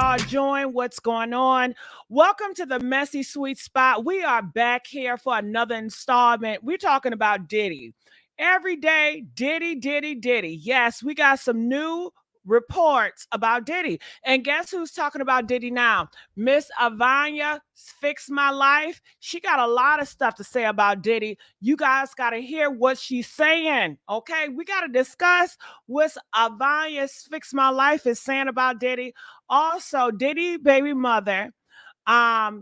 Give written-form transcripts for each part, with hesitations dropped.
y'all doing? What's going on? Welcome to the Messy Sweet Spot. We are back here for another installment. We're talking about Diddy. Every day, Diddy, Diddy, Diddy. Yes, we got some new reports about Diddy. And guess who's talking about Diddy now? Miss Iyanla Fix My Life. She got a lot of stuff to say about Diddy. You guys got to hear what she's saying. Okay, we got to discuss what Iyanla Fix My Life is saying about Diddy. Also, Diddy baby mother,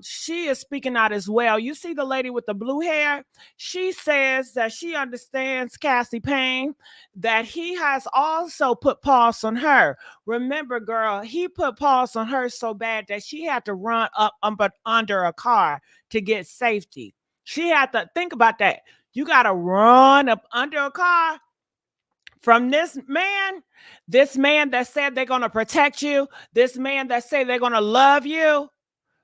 she is speaking out as well. You see the lady with the blue hair? She says that she understands Cassie pain, that he has also put pause on her. Remember, girl, he put pause on her so bad that she had to run up under a car to get safety. She had to think about that. You got to run up under a car from this man that said they're going to protect you, this man that said they're going to love you.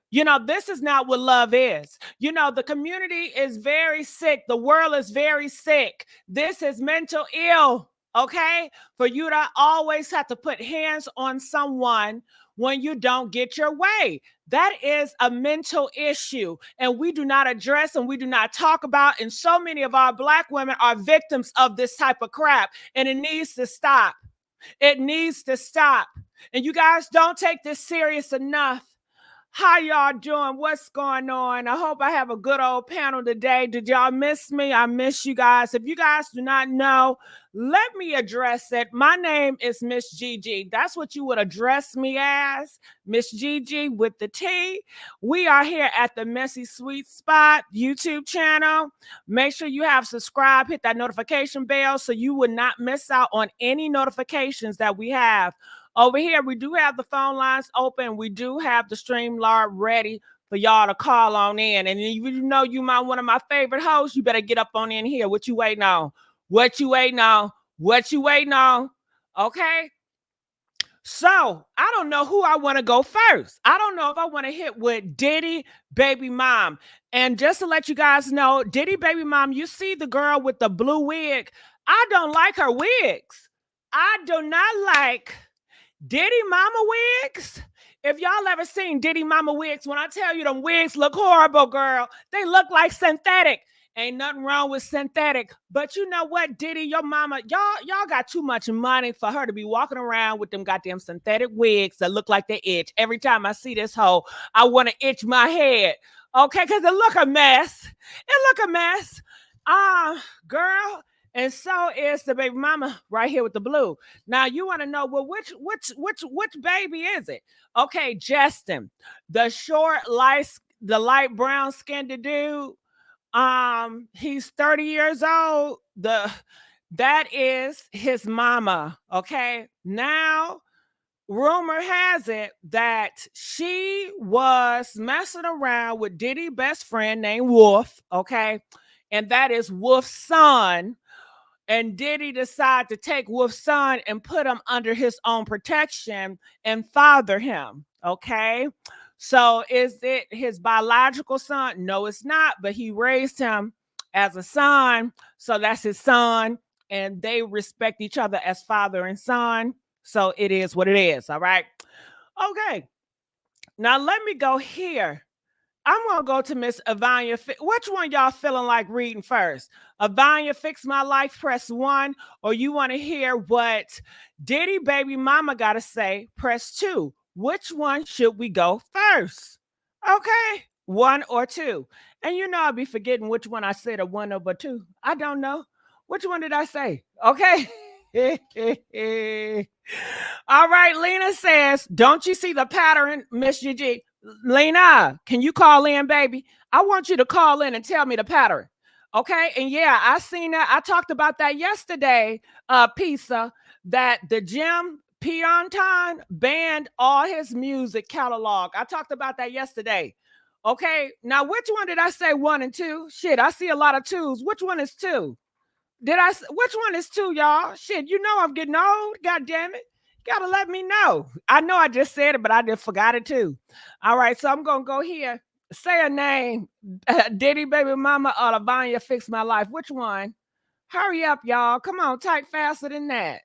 You know, this is not what love is. You know, the community is very sick. The world is very sick. This is mental ill, okay? For you to always have to put hands on someone when you don't get your way. That is a mental issue, and we do not address and we do not talk about, and so many of our Black women are victims of this type of crap, and it needs to stop. It needs to stop. And you guys don't take this serious enough. How y'all doing? What's going on? I hope I have a good old panel today. Did y'all miss me? I miss you guys. If you guys do not know, let me address it. My name is Miss Gigi. That's what you would address me as, Miss Gigi with the T. We are here at the Messy Sweet Spot YouTube channel. Make sure you have subscribed, hit that notification bell so you would not miss out on any notifications that we have. Over here, we do have the phone lines open. We do have the StreamYard ready for y'all to call on in. And if you know you might one of my favorite hosts, you better get up on in here. What you waiting on? What you waiting on? What you waiting on? Okay? So, I don't know who I want to go first. I don't know if I want to hit with Diddy baby mom. And just to let you guys know, Diddy baby mom, you see the girl with the blue wig. I don't like her wigs. I do not like Diddy mama wigs. If y'all ever seen Diddy mama wigs, when I tell you them wigs look horrible, girl, they look like synthetic. Ain't nothing wrong with synthetic. But you know what, Diddy, your mama, y'all got too much money for her to be walking around with them goddamn synthetic wigs that look like they itch. Every time I see this hoe, I want to itch my head. Okay, because it look a mess. It look a mess. Girl. And so is the baby mama right here with the blue. Now you want to know, well, which baby is it? Okay, Justin, the short, the light brown skinned dude. He's 30 years old. That is his mama. Okay. Now, rumor has it that she was messing around with Diddy's best friend named Wolf. Okay. And that is Wolf's son. And Diddy decided to take Wolf's son and put him under his own protection and father him. Okay. So is it his biological son? No, it's not. But he raised him as a son. So that's his son. And they respect each other as father and son. So it is what it is. All right. Okay. Now let me go here. I'm going to go to Miss Iyanla. Which one y'all feeling like reading first? Iyanla Fix My Life, press 1. Or you want to hear what Diddy baby mama got to say, press 2. Which one should we go first? Okay, 1 or 2. And you know I'll be forgetting which one I said, or 1 over 2. I don't know. Which one did I say? Okay. All right, Lena says, don't you see the pattern, Miss Gigi? Lena, can you call in, baby? I want you to call in and tell me the pattern. Okay. And yeah, I seen that. I talked about that yesterday, Pizza, that the Jim Pionton banned all his music catalog. I talked about that yesterday. Okay. Now, which one did I say 1 and 2? Shit, I see a lot of 2s. Which one is 2? Which one is 2, y'all? Shit, you know I'm getting old. God damn it. Gotta let me know. I know I just said it, but I just forgot it too. All right, so I'm gonna go here. Say a name. Diddy baby mama or Iyanla Fix My Life. Which one? Hurry up, y'all. Come on, type faster than that.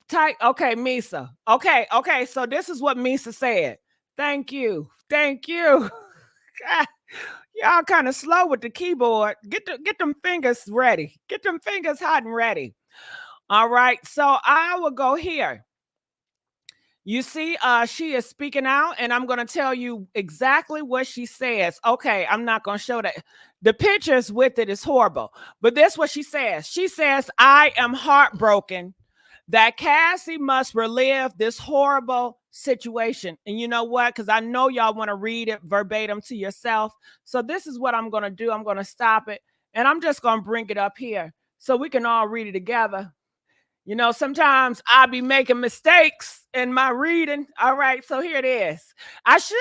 Type. Okay, Misa. Okay. So this is what Misa said. Thank you. Thank you. Y'all kind of slow with the keyboard. Get them fingers ready. Get them fingers hot and ready. All right. So I will go here. You see, she is speaking out, and I'm going to tell you exactly what she says. Okay, I'm not going to show that. The pictures with it is horrible, but this is what she says. She says, I am heartbroken that Cassie must relive this horrible situation. And you know what? Because I know y'all want to read it verbatim to yourself. So this is what I'm going to do. I'm going to stop it, and I'm just going to bring it up here so we can all read it together. You know, sometimes I'll be making mistakes in my reading. All right, so here it is.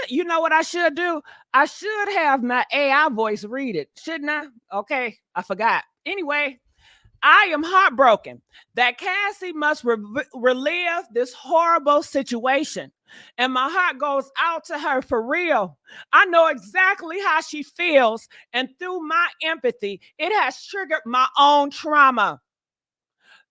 You know what I should do? I should have my AI voice read it, shouldn't I? Okay, I forgot. Anyway, I am heartbroken that Cassie must relive this horrible situation. And my heart goes out to her for real. I know exactly how she feels. And through my empathy, it has triggered my own trauma.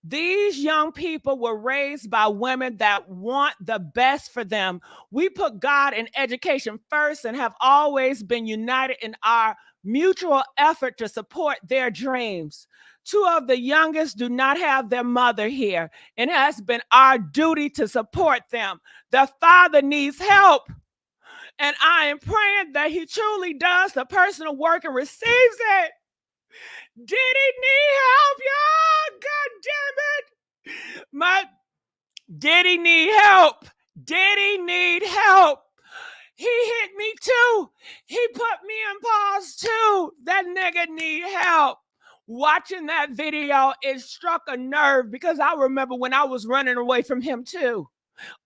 These young people were raised by women that want the best for them. We put God and education first and have always been united in our mutual effort to support their dreams. Two of the youngest do not have their mother here, and it has been our duty to support them. The father needs help, and I am praying that he truly does the personal work and receives it. Did he need help, y'all? God damn it. Did he need help? Did he need help? He hit me too. He put me in pause too. That nigga need help. Watching that video, it struck a nerve because I remember when I was running away from him too.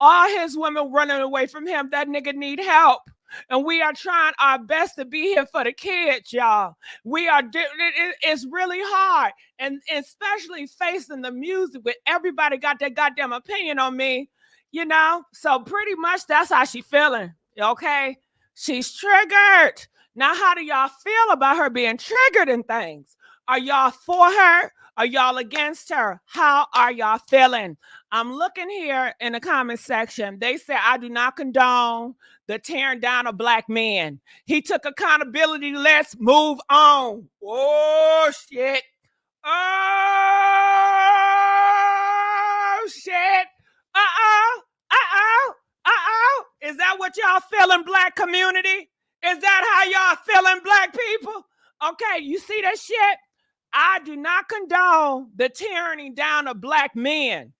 All his women running away from him. That nigga need help. And we are trying our best to be here for the kids, y'all. It's really hard. And especially facing the music with everybody got their goddamn opinion on me, you know? So pretty much that's how she feeling, okay? She's triggered. Now, how do y'all feel about her being triggered and things? Are y'all for her? Are y'all against her? How are y'all feeling? I'm looking here in the comment section. They say, I do not condone the tearing down of black men. He took accountability. Let's move on. Oh, shit. Oh, shit. Uh-oh. Uh-oh. Uh-oh. Is that what y'all feeling, black community? Is that how y'all feeling, black people? Okay, you see that shit? I do not condone the tyranny down of black men.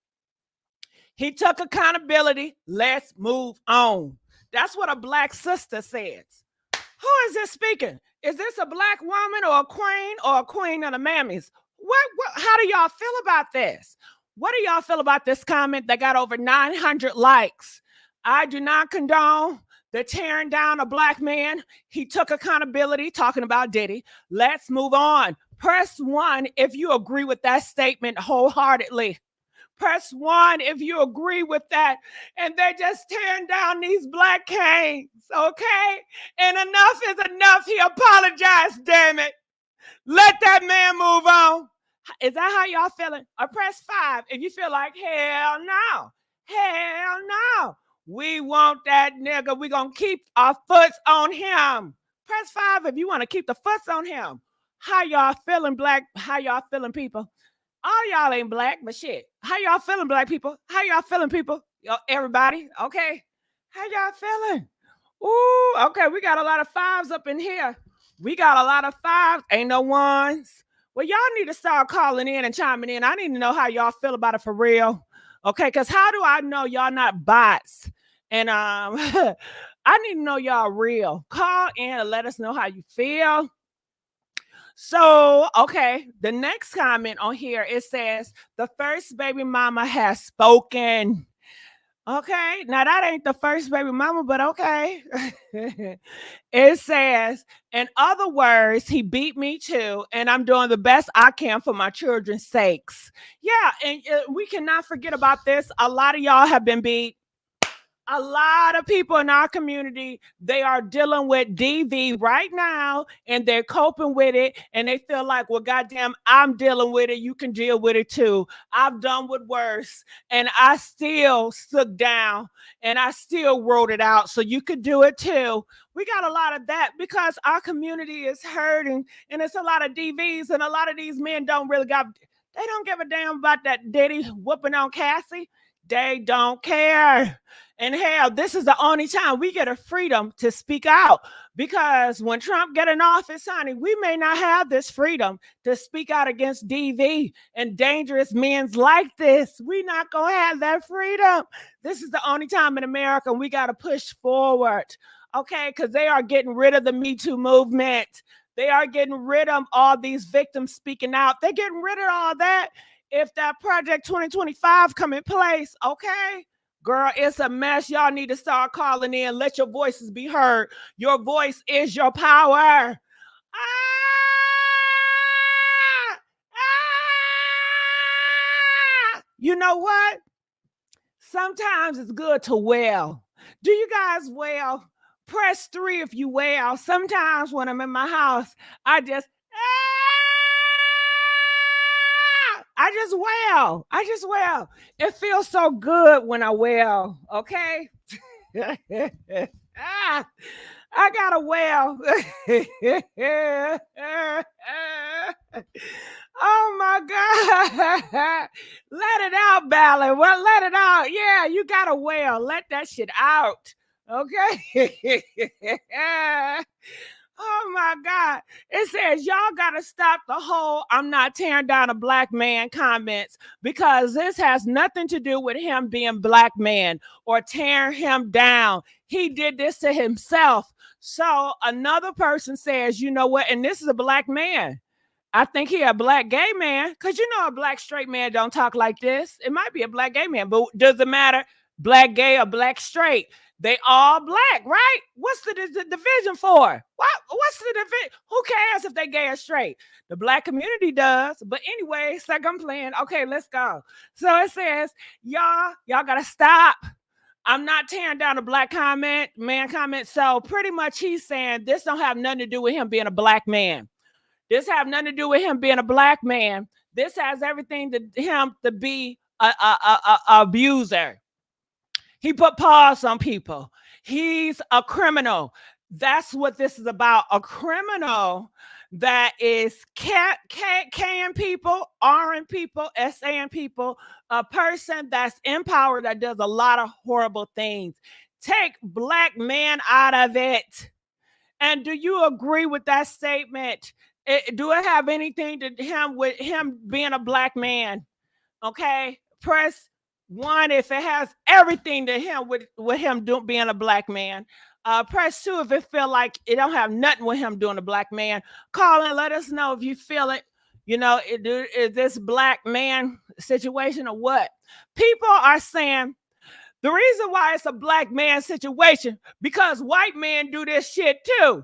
He took accountability. Let's move on. That's what a black sister says. Who is this speaking? Is this a black woman or a queen of the mammies? How do y'all feel about this? What do y'all feel about this comment that got over 900 likes? I do not condone the tearing down of black man. He took accountability, talking about Diddy. Let's move on. Press 1 if you agree with that statement wholeheartedly. Press 1 if you agree with that. And they're just tearing down these black canes, okay? And enough is enough. He apologized, damn it. Let that man move on. Is that how y'all feeling? Or press 5 if you feel like, hell no. Hell no. We want that nigga. We're going to keep our foot on him. Press 5 if you want to keep the foot on him. How y'all feeling, black? How y'all feeling, people? All y'all ain't black, but shit. How y'all feeling, black people? How y'all feeling, people? Everybody, okay? How y'all feeling? Ooh, okay, we got a lot of 5s up in here. We got a lot of 5s. Ain't no 1s. Well, y'all need to start calling in and chiming in. I need to know how y'all feel about it for real. Okay, because how do I know y'all not bots? And I need to know y'all real. Call in and let us know how you feel. So, okay, the next comment on here, it says, the first baby mama has spoken. Okay, now that ain't the first baby mama, but okay. It says, in other words, he beat me too, and I'm doing the best I can for my children's sakes. Yeah, and we cannot forget about this. A lot of y'all have been beat. A lot of people in our community, they are dealing with DV right now and they're coping with it and they feel like, well, goddamn, I'm dealing with it. You can deal with it too. I've done with worse and I still stood down and I still wrote it out so you could do it too. We got a lot of that because our community is hurting and it's a lot of DVs and a lot of these men don't really they don't give a damn about that Diddy whooping on Cassie. They don't care. And hell, this is the only time we get a freedom to speak out because when Trump get in office, honey, we may not have this freedom to speak out against DV and dangerous men like this. We not gonna have that freedom. This is the only time in America we got to push forward, okay? Because they are getting rid of the Me Too movement. They are getting rid of all these victims speaking out. They're getting rid of all that. If that Project 2025 come in place, okay? Girl, it's a mess. Y'all need to start calling in. Let your voices be heard. Your voice is your power. Ah! Ah! You know what? Sometimes it's good to wail. Do you guys wail? Press 3 if you wail. Sometimes when I'm in my house, I just wail. I just wail. It feels so good when I wail, okay? I gotta wail. Oh my God. Let it out, Ballard. Well, let it out. Yeah, you gotta wail. Let that shit out. Okay. Oh my God. It says y'all gotta stop the whole I'm not tearing down a black man comments because this has nothing to do with him being black man or tearing him down. He did this to himself. So another person says, you know what? And this is a black man. I think he a black gay man because you know a black straight man don't talk like this. It might be a black gay man, but does it matter? Black gay or black straight? They all black, right? What's the division for? What's the division? Who cares if they gay or straight? The black community does. But anyway, it's like I'm playing. Okay, let's go. So it says, y'all gotta stop. I'm not tearing down a black man comment. So pretty much he's saying this don't have nothing to do with him being a black man. This have nothing to do with him being a black man. This has everything to him to be a abuser. He put paws on people. He's a criminal. That's what this is about. A criminal that is K-ing people, R-ing people, S-ing people, a person that's in power that does a lot of horrible things. Take black man out of it. And do you agree with that statement? Do it have anything to him with him being a black man? Okay, press 1 if it has everything to him with him being a black man. Press 2 if it feel like it don't have nothing with him doing a black man. Call and let us know if you feel it. You know, is this black man situation or what? People are saying the reason why it's a black man situation because white men do this shit too.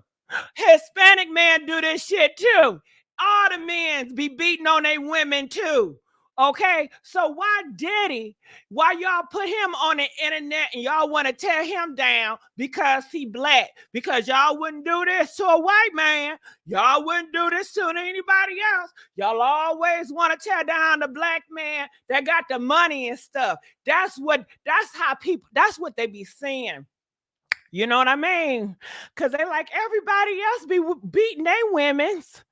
Hispanic men do this shit too. All the men be beating on their women too. Okay, so why Diddy? Why y'all put him on the internet and y'all want to tear him down because he black? Because y'all wouldn't do this to a white man. Y'all wouldn't do this to anybody else. Y'all always want to tear down the black man that got the money and stuff. That's what they be saying. You know what I mean? Because they like everybody else be beating their women's.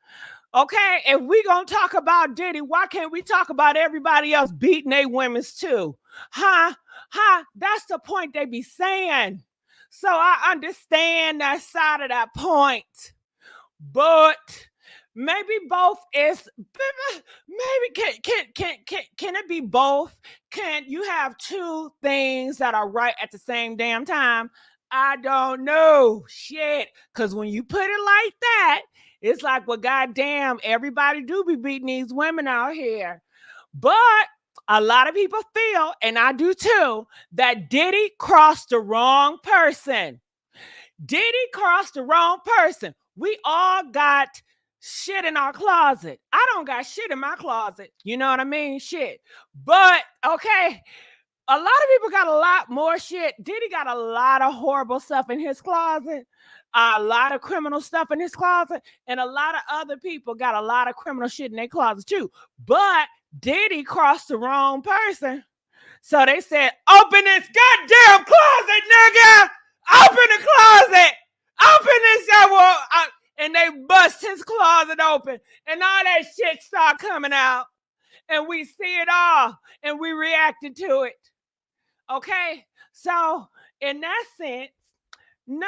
Okay, if we gonna talk about Diddy, why can't we talk about everybody else beating their women's too? Huh? That's the point they be saying. So I understand that side of that point. But maybe both is maybe can it be both? Can you have two things that are right at the same damn time? I don't know. Shit. Because when you put it like that, it's like, well, goddamn, everybody do be beating these women out here. But a lot of people feel, and I do too, that Diddy crossed the wrong person. Diddy crossed the wrong person. We all got shit in our closet. I don't got shit in my closet. You know what I mean? Shit. But, okay, A lot of people got a lot more shit. Diddy got a lot of horrible stuff in his closet, a lot of criminal stuff in his closet, and a lot of other people got a lot of criminal shit in their closet too. But Diddy crossed the wrong person. So they said, open this goddamn closet, nigga! Open the closet! Open this devil! And they bust his closet open, and all that shit start coming out. And we see it all, and we reacted to it. Okay? So, in that sense, no,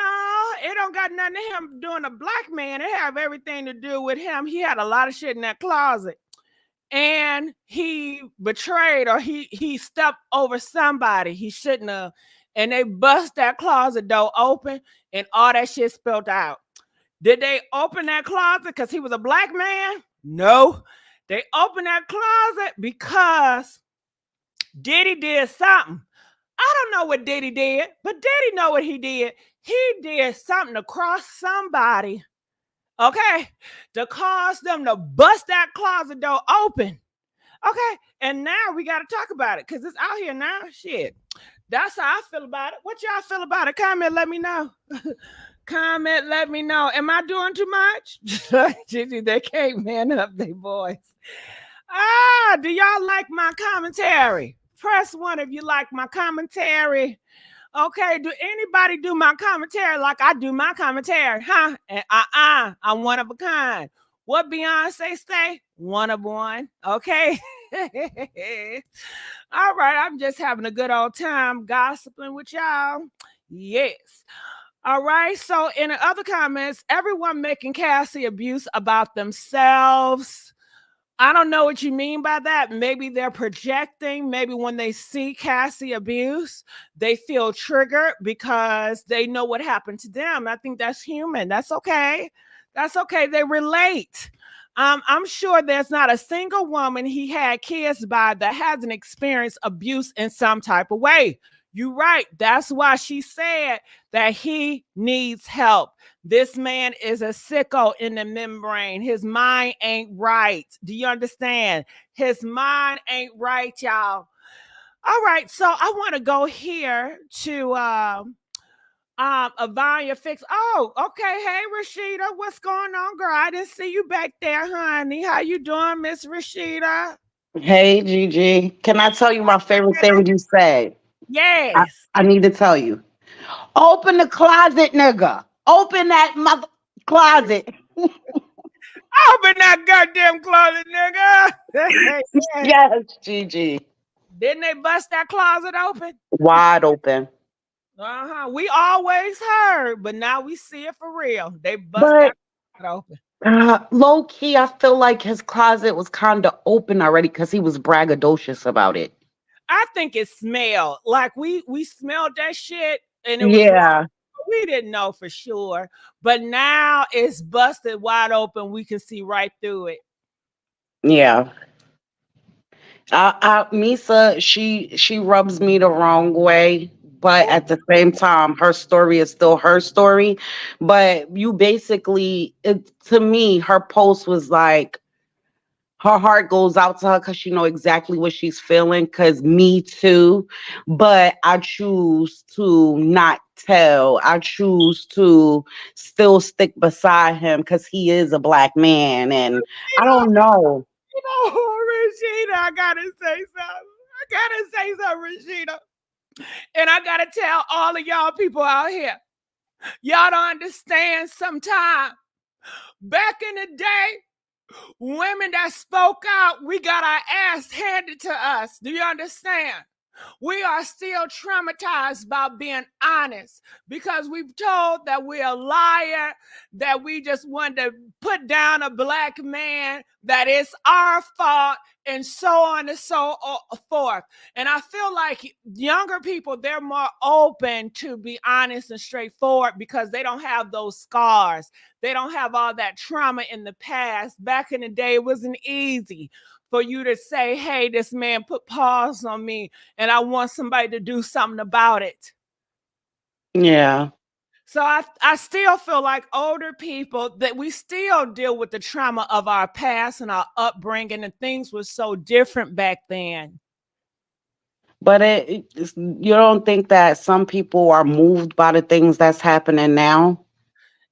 it don't got nothing to him doing a black man. It have everything to do with him. He had a lot of shit in that closet. And he betrayed, or he stepped over somebody he shouldn't have. And they bust that closet door open, and all that shit spilled out. Did they open that closet because he was a black man? No. They opened that closet because Diddy did something. I don't know what Diddy did, but Diddy know what he did. He did something to cross somebody, okay, to cause them to bust that closet door open. Okay, and now we got to talk about it because it's out here now. Shit, that's how I feel about it. What y'all feel about it? Comment, let me know. Comment, let me know. Am I doing too much? They can't man up their voice. Do y'all like my commentary? Press 1 if you like my commentary. Okay, do anybody do my commentary like I do my commentary? Huh? And I'm one of a kind. What Beyonce say? One of one. Okay. All right, I'm just having a good old time gossiping with y'all. Yes. All right. So in the other comments, everyone making Cassie abuse about themselves. I don't know what you mean by that. Maybe they're projecting. Maybe when they see Cassie abuse, they feel triggered because they know what happened to them. I think that's human. That's okay. That's okay. They relate. I'm sure there's not a single woman he had kids by that hasn't experienced abuse in some type of way. You're right. That's why she said that he needs help. This man is a sicko in the membrane. His mind ain't right. Do you understand? His mind ain't right, y'all. All right. So I want to go here to Avanya Fix. Oh, okay. Hey, Rashida, what's going on, girl? I didn't see you back there, honey. How you doing, Miss Rashida? Hey, Gigi. Can I tell you my favorite thing you said? I, Yes. I need to tell you. Open the closet, nigga. Open that mother closet. Open that goddamn closet, nigga. Yeah. Yes, Gigi. Didn't they bust that closet open? Wide open. We always heard, but now we see it for real. They bust that But closet open. low key, I feel like his closet was kind of open already because he was braggadocious about it. I think it smelled like we smelled that shit, and it was Yeah. we didn't know for sure, but now it's busted wide open. We can see right through it. Yeah. Misa, she rubs me the wrong way, but at the same time, her story is still her story. But you basically, to me, her post was like her heart goes out to her because she know exactly what she's feeling. Because me too, but I choose to not tell. I choose to still stick beside him because he is a black man, and I don't know. Rashida, I gotta say something. I gotta say something, Rashida. And I gotta tell all of y'all people out here, y'all don't understand sometimes. Back in the day, women that spoke out, we got our ass handed to us. Do you understand? We are still traumatized by being honest because we've told that we're a liar, that we just want to put down a black man, that it's our fault, and so on and so forth. And I feel like younger people, they're more open to be honest and straightforward because they don't have those scars. They don't have all that trauma in the past. Back in the day, it wasn't easy for you to say, hey, this man put paws on me and I want somebody to do something about it. Yeah. So I still feel like older people, that we still deal with the trauma of our past and our upbringing, and things were so different back then. But you don't think that some people are moved by the things that's happening now?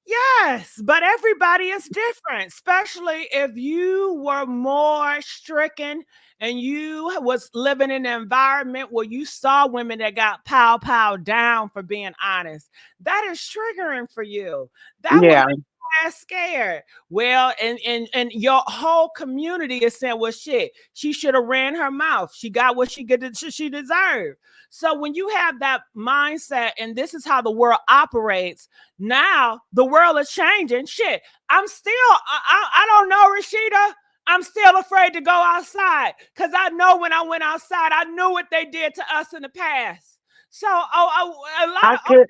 Yes, but everybody is different, especially if you were more stricken and you was living in an environment where you saw women that got pow down for being honest. That is triggering for you. That would Yeah. make you ass scared. Well, and your whole community is saying, well, shit, she should have ran her mouth. She got what she deserved. So when you have that mindset, and this is how the world operates, now the world is changing. Shit, I'm still, I don't know, Rashida. I'm still afraid to go outside because I know when I went outside, I knew what they did to us in the past. So a lot I of could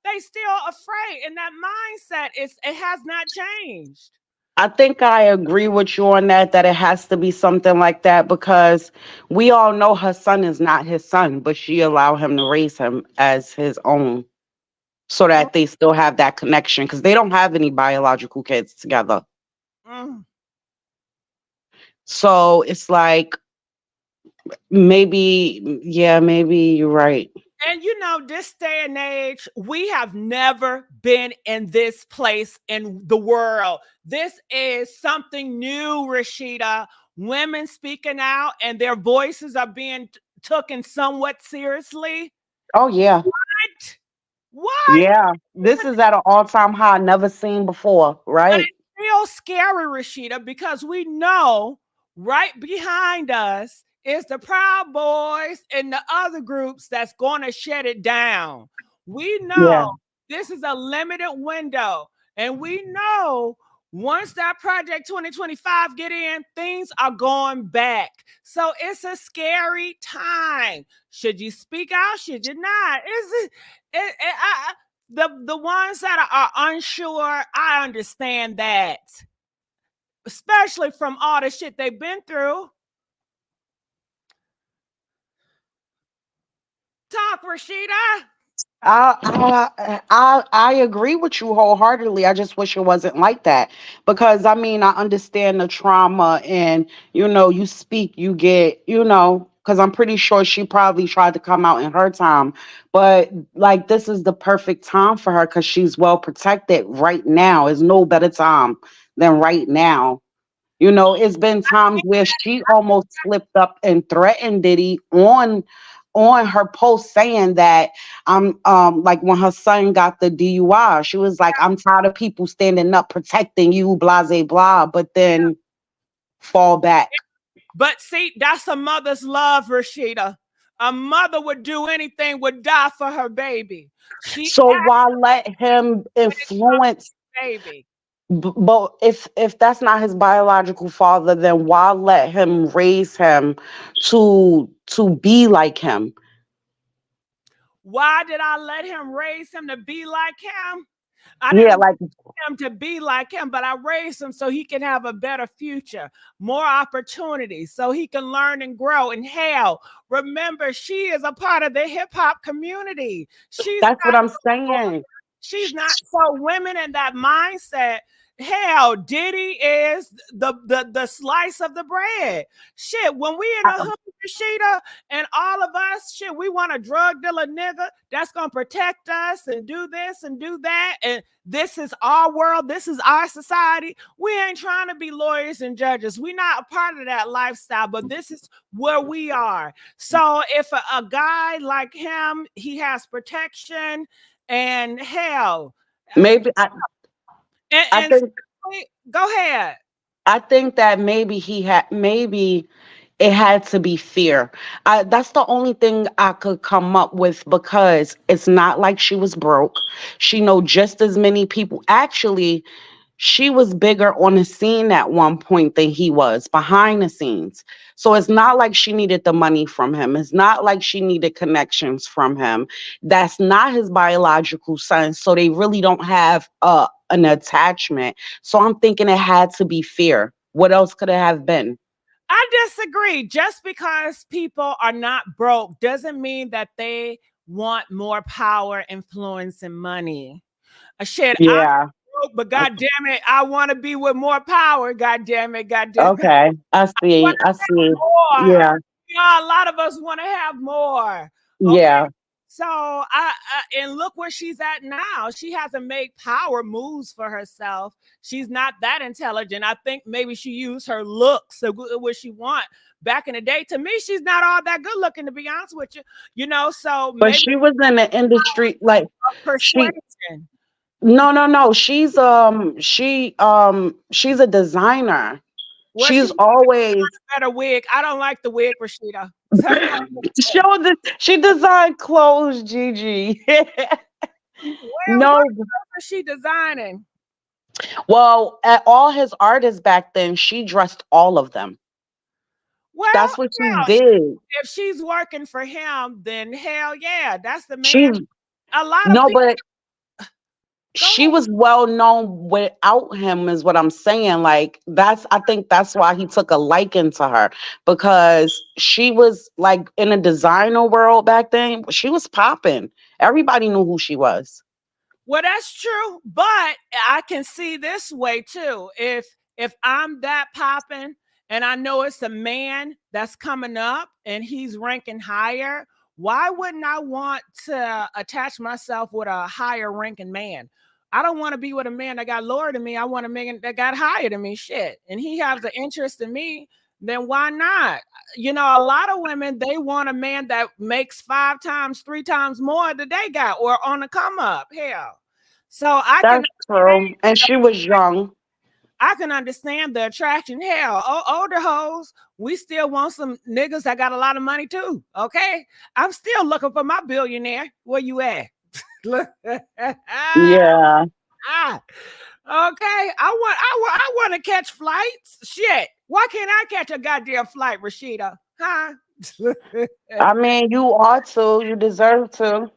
they still afraid, and that mindset it has not changed. I think I agree with you on that it has to be something like that because we all know her son is not his son, but she allowed him to raise him as his own so that they still have that connection because they don't have any biological kids together. Mm. So it's like maybe, yeah, maybe you're right. And this day and age, we have never been in this place in the world. This is something new, Rashida. Women speaking out and their voices are being taken somewhat seriously. Oh yeah. What? What? Yeah. This is at an all-time high never seen before, But right? it's real scary, Rashida, because we know right behind us is the Proud Boys and the other groups that's going to shut it down. We Yeah. know this is a limited window, and we know once that Project 2025 get in, things are going back. So it's a scary time. Should you speak out? Should you not? The ones that are unsure, I understand that, especially from all the shit they've been through. Talk, Rashida. I agree with you wholeheartedly. I just wish it wasn't like that because I mean I understand the trauma and you speak you get because I'm pretty sure she probably tried to come out in her time, but like this is the perfect time for her because she's well protected right now. Is no better time than right now. It's been times where she almost slipped up and threatened Diddy on her post saying that I'm like when her son got the DUI, she was like, I'm tired of people standing up protecting you, blah blah blah, but then fall back. But see, that's a mother's love, Rashida. A mother would do anything, would die for her baby. She So acted why let him when it comes influence to baby. but if that's not his biological father, then why let him raise him to be like him? Why did I let him raise him to be like him? I Yeah, didn't like him to be like him, but I raised him so he can have a better future, more opportunities, so he can learn and grow. And hell, remember, she is a part of the hip hop community. that's what I'm saying. She's not so women in that mindset. Hell, Diddy is the slice of the bread. Shit, when we in a hood, Rashida, and all of us, shit, we want a drug dealer nigga that's gonna protect us and do this and do that. And this is our world, this is our society. We ain't trying to be lawyers and judges. We're not a part of that lifestyle, but this is where we are. So if a guy like him, he has protection and hell, Maybe I and think go ahead. I think that maybe it had to be fear. That's the only thing I could come up with because it's not like she was broke. She know just as many people. Actually, she was bigger on the scene at one point than he was behind the scenes. So it's not like she needed the money from him. It's not like she needed connections from him. That's not his biological son. So they really don't have an attachment. So I'm thinking it had to be fear. What else could it have been? I disagree. Just because people are not broke doesn't mean that they want more power, influence, and money. Shit, I'm Yeah. broke, but god damn it, I want to be with more power. God damn it, god damn it. Okay. I I want see. I to see. have more. Yeah. Yeah, a lot of us want to have more. Okay. Yeah. So and look where she's at now. She hasn't made power moves for herself. She's not that intelligent. I think maybe she used her looks to what she want. Back in the day, to me, she's not all that good looking, to be honest with you. You know, so But maybe she was in the industry like she persuasion. no. She's a designer. Well, she She's needs always a better wig. I don't like the wig, Rashida. show this. She designed clothes, Gigi. Well, what No, is she designing? well, at all his artists back then, she dressed all of them. Well, That's what she yeah, did. if she's working for him, then hell yeah, that's the man. She's A lot of no, people but go she ahead. was well known without him, is what I'm saying. Like I think that's why he took a liking to her, because she was like in a designer world back then. She was popping. Everybody knew who she was. Well, that's true, but I can see this way too. If I'm that popping and I know it's a man that's coming up and he's ranking higher, why wouldn't I want to attach myself with a higher ranking man? I don't want to be with a man that got lower than me. I want a man that got higher than me. Shit. And he has an interest in me, then why not? You know, a lot of women, they want a man that makes 5 times, 3 times more than they got or on the come up. Hell. So That's true. And she was young. I can understand the attraction. Hell, older hoes, we still want some niggas that got a lot of money too. Okay. I'm still looking for my billionaire. Where you at? Look. Yeah. Okay. I want to catch flights. Shit. Why can't I catch a goddamn flight, Rashida? Huh? I mean, you ought to. You deserve to.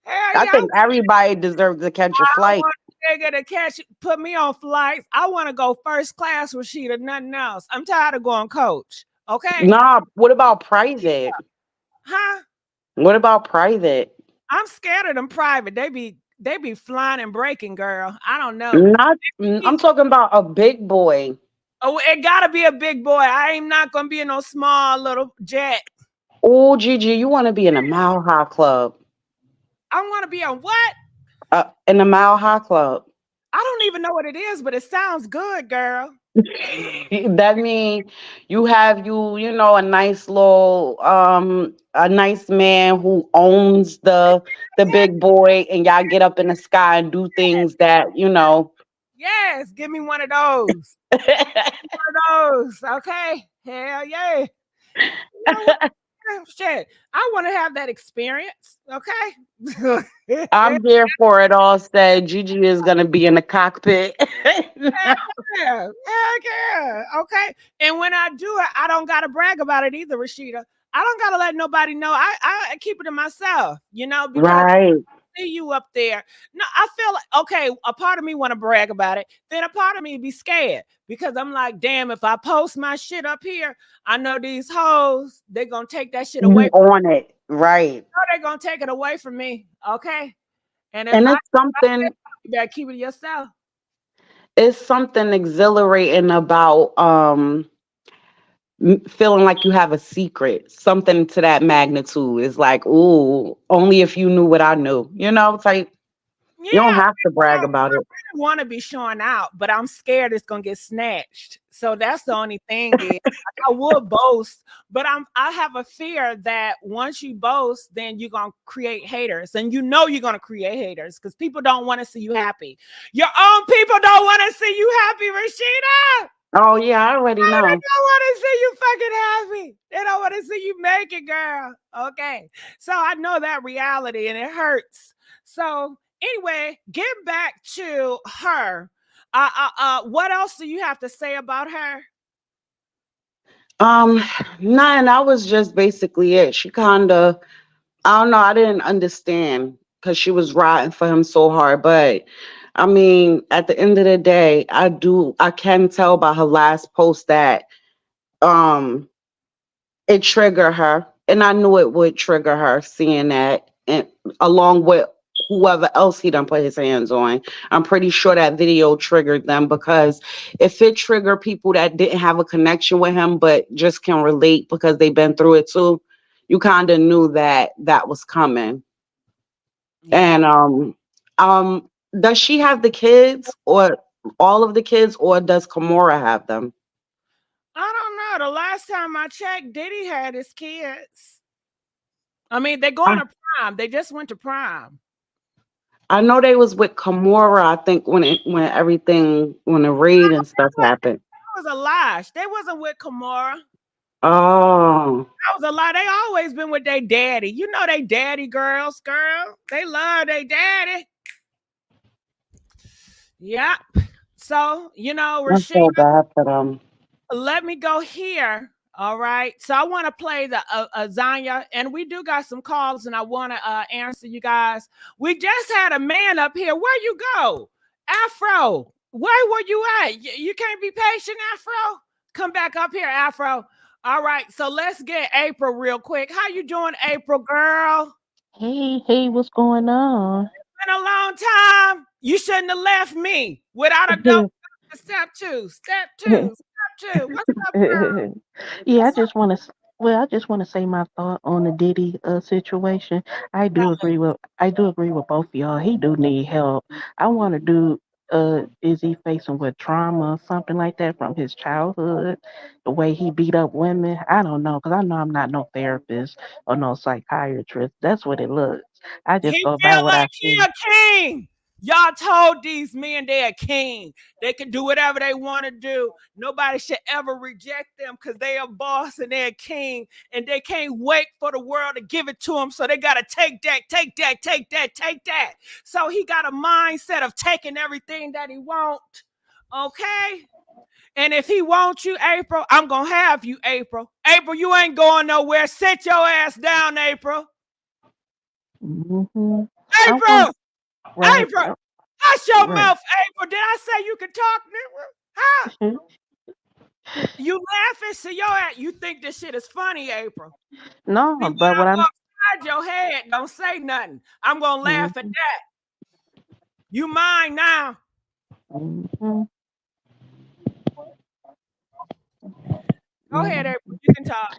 Hell I yeah. think everybody deserves to catch a I flight. want a nigga to catch, put me on flights. I want to go first class, Rashida, nothing else. I'm tired of going coach. Okay. Nah, what about private? Huh? What about private? I'm scared of them private. They be flying and breaking, girl. I don't know. Not, I'm talking about a big boy. Oh, it gotta be a big boy. I ain't not gonna be in no small little jet. Oh, Gigi, you want to be in a Mile High Club? I want to be on what? In the Mile High Club. I don't even know what it is, but it sounds good, girl. That means you have you know, a nice man who owns the big boy, and y'all get up in the sky and do things that, you know. Yes, give me one of those. One of those. Okay. Hell yeah. You know what? Shit, I want to have that experience. Okay. I'm here for it all. Said Gigi is gonna be in the cockpit. Yeah, heck yeah. Okay. And when I do it, I don't gotta brag about it either, Rashida. I don't gotta let nobody know. I keep it to myself, you know, because Right. I see you up there. No, I feel like okay, a part of me want to brag about it, then a part of me be scared because I'm like, damn, if I post my shit up here, I know these hoes, they're gonna take that shit You away. on it. Right. They're gonna take it away from me. Okay. And if And I it's you better keep it to yourself. something exhilarating about feeling like you have a secret, something to that magnitude. Is like, ooh, only if you knew what I knew, you know, type. You don't Yeah, have to brag about it. want to be showing out, but I'm scared it's gonna get snatched. So that's the only thing is I would boast, but I have a fear that once you boast, then you're gonna create haters. And you know you're gonna create haters because people don't want to see you happy. Your own people don't want to see you happy, Rashida. Oh yeah, I already They don't know. want to see you fucking happy. They don't want to see you make it, girl. Okay. So I know that reality and it hurts. So anyway, get back to her. What else do you have to say about her? Um, None. That was just basically it. She kind of, I don't know. I didn't understand because she was riding for him so hard. But I mean, at the end of the day, I can tell by her last post that um it triggered her, and I knew it would trigger her seeing that, and along with whoever else he done put his hands on. I'm pretty sure that video triggered them, because if it triggered people that didn't have a connection with him but just can relate because they've been through it too, you kind of knew that that was coming. Yeah. And does she have the kids, or all of the kids, or does Kimora have them? I don't know. The last time I checked, Diddy had his kids. I mean, they're going I, to prom. They just went to prom. I know they was with Kimora, I think, when the raid and stuff happened. That was a lie. They wasn't with Kimora. Oh. That was a lie. They always been with their daddy. You know they daddy girls, girl. They love their daddy. Yep. So, I Rashida, feel bad for them. let me go here. All right. So I want to play the Zanya, and we do got some calls, and I want to answer you guys. We just had a man up here. Where you go? Afro, where were you at? You can't be patient, Afro. Come back up here, Afro. All right. So let's get April real quick. How you doing, April girl? Hey, hey, what's going on? Been a long time. You shouldn't have left me without a double step two. Step two. Step two. What's up, girl? Yeah, What's up? I just want to say my thought on the Diddy situation. I do agree with both of y'all. He do need help. I want to do is he facing with trauma or something like that from his childhood? The way he beat up women? I don't know, because I know I'm not no therapist or no psychiatrist. That's what it looks. I just He go by feel what like I he see. a king. Y'all told these men they're a king. They can do whatever they want to do. Nobody should ever reject them because they are boss and they're a king. And they can't wait for the world to give it to them. So they got to take that, take that, take that, take that. So he got a mindset of taking everything that he wants. Okay? And if he wants you, April, I'm going to have you, April. April, you ain't going nowhere. Sit your ass down, April. Hmm I want April! right. April! Hush your Right. mouth, April. Did I say you could talk, nigga? Huh? You laughing, so you think this shit is funny, April. No, See, when but what I I'm go upside your head, don't say nothing. I'm going to laugh at mhm, that. You mine now. mhm. Go ahead, April. You can talk.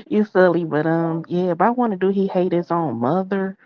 You silly, but yeah, if I want to do he hate his own mother,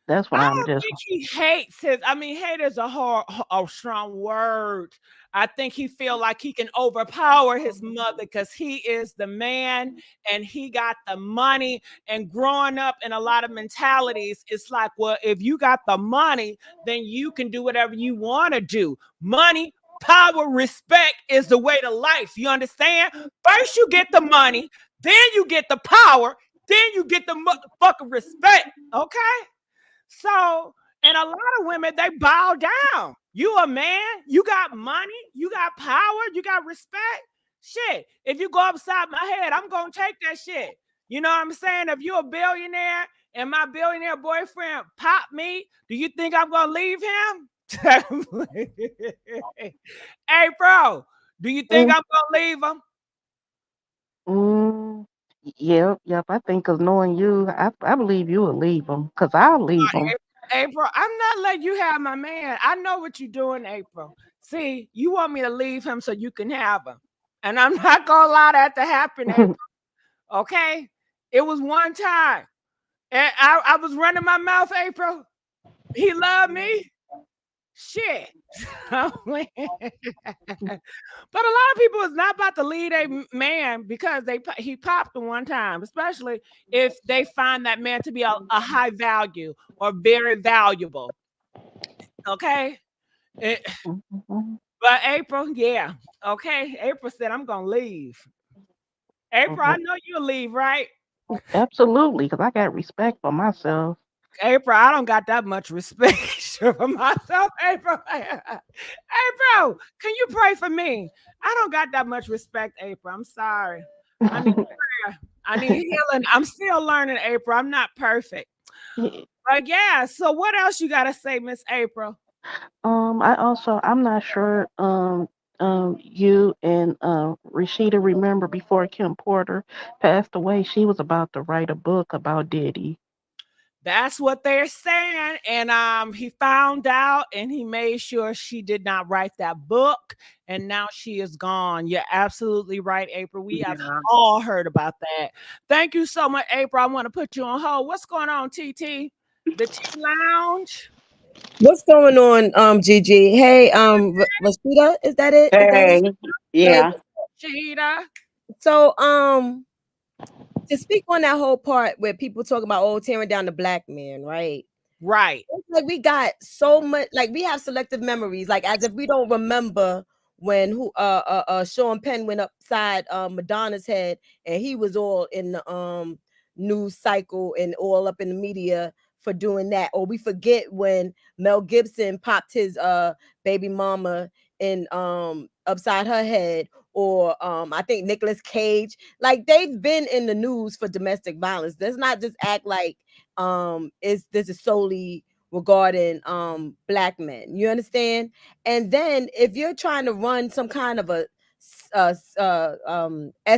that's what I I'm don't just think he hates his. I mean, hate is a strong word. I think he feel like he can overpower his mother because he is the man and he got the money. And growing up in a lot of mentalities, it's like, well, if you got the money, then you can do whatever you want to do. Money, power, respect is the way to life. You understand? First, you get the money, then you get the power, then you get the motherfucking respect. Okay. So, and a lot of women, they bow down. You a man, you got money, you got power, you got respect. Shit, if you go upside my head, I'm gonna take that shit. You know what I'm saying? If you're a billionaire and my billionaire boyfriend pop me, do you think I'm gonna leave him? Hey, bro, do you think mm, I'm gonna leave him? mm, yep, yep. I think, cause knowing you, I believe you will leave him, cause I'll leave him. April, I'm not letting you have my man. I know what you're doing, April. See, you want me to leave him so you can have him. And I'm not gonna allow that to happen, April. Okay? It was one time. And I was running my mouth, April. He loved me. Shit. But a lot of people is not about to lead a man because he popped the one time, especially if they find that man to be a high value or very valuable. Okay. Mhm. But April, yeah. Okay. April said, I'm going to leave. April, I Mhm. know you'll leave, right? Absolutely, cause I got respect for myself. April, I don't got that much respect for myself. April, April, can you pray for me? I don't got that much respect, April. I'm sorry. I need prayer. I need healing. I'm still learning, April. I'm not perfect. But yeah, so what else you got to say, Miss April? I'm not sure. You and Rashida remember before Kim Porter passed away, she was about to write a book about Diddy. That's what they're saying. And he found out and he made sure she did not write that book. And now she is gone. You're absolutely right, April. We have Yeah. all heard about that. Thank you so much, April. I want to put you on hold. What's going on, TT? The Tea Lounge? What's going on, Gigi? Hey, Rashida, is that it? Is that it? Hey, Hey, yeah, Cheetah? so to speak on that whole part where people talk about tearing down the black man, right? Right. It's like we got so much, like we have selective memories, like as if we don't remember when Sean Penn went upside Madonna's head and he was all in the news cycle and all up in the media for doing that, or we forget when Mel Gibson popped his baby mama in upside her head, or I think Nicolas Cage, like they've been in the news for domestic violence. Let's not just act like this is solely regarding black men. You understand? And then if you're trying to run some kind of a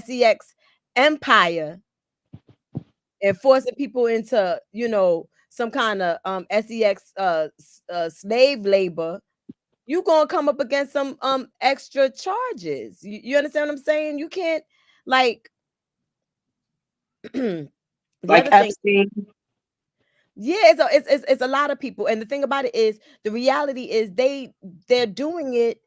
sex empire and forcing people into, some kind of sex slave labor, you gonna come up against some extra charges. You understand what I'm saying? You can't, like, the like other thing. Epstein. Yeah, it's a lot of people, and the thing about it is, the reality is they're doing it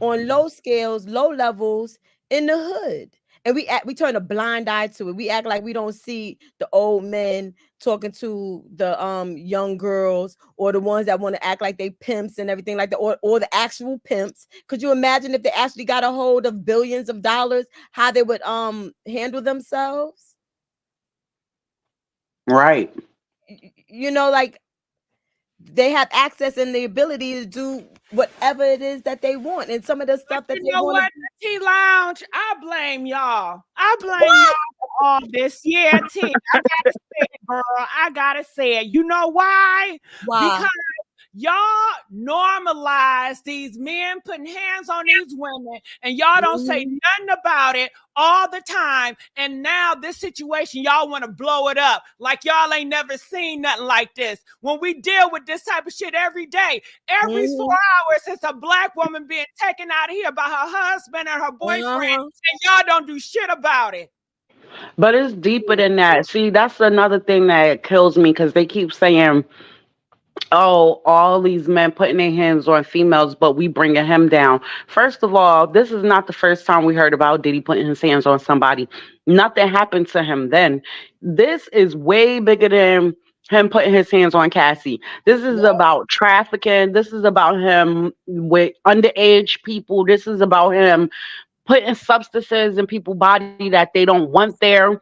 on low scales, low levels in the hood, and we turn a blind eye to it. We act like we don't see the old men talking to the young girls, or the ones that want to act like they pimps and everything like that, or the actual pimps. Could you imagine if they actually got a hold of billions of dollars, how they would handle themselves? Right. Like, they have access and the ability to do whatever it is that they want, and some of the But stuff that you they know want to what? do. The Tea Lounge, I blame y'all. I blame What? y'all for all this. Yeah, T. I gotta say it, girl. I gotta say it. You know why? Why? Because y'all normalize these men putting hands on these women, and y'all don't say Mhm. nothing about it all the time. And now this situation, y'all want to blow it up like y'all ain't never seen nothing like this. When we deal with this type of shit every day, every 4 hours, it's a black woman being taken out of here by her husband and her boyfriend, Uh-huh. and y'all don't do shit about it. But it's deeper than that. See, that's another thing that kills me because they keep saying, oh, all these men putting their hands on females, but we bringing him down. First of all, this is not the first time we heard about Diddy putting his hands on somebody. Nothing happened to him then. This is way bigger than him putting his hands on Cassie. This is Yep. about trafficking. This is about him with underage people. This is about him putting substances in people's body that they don't want there.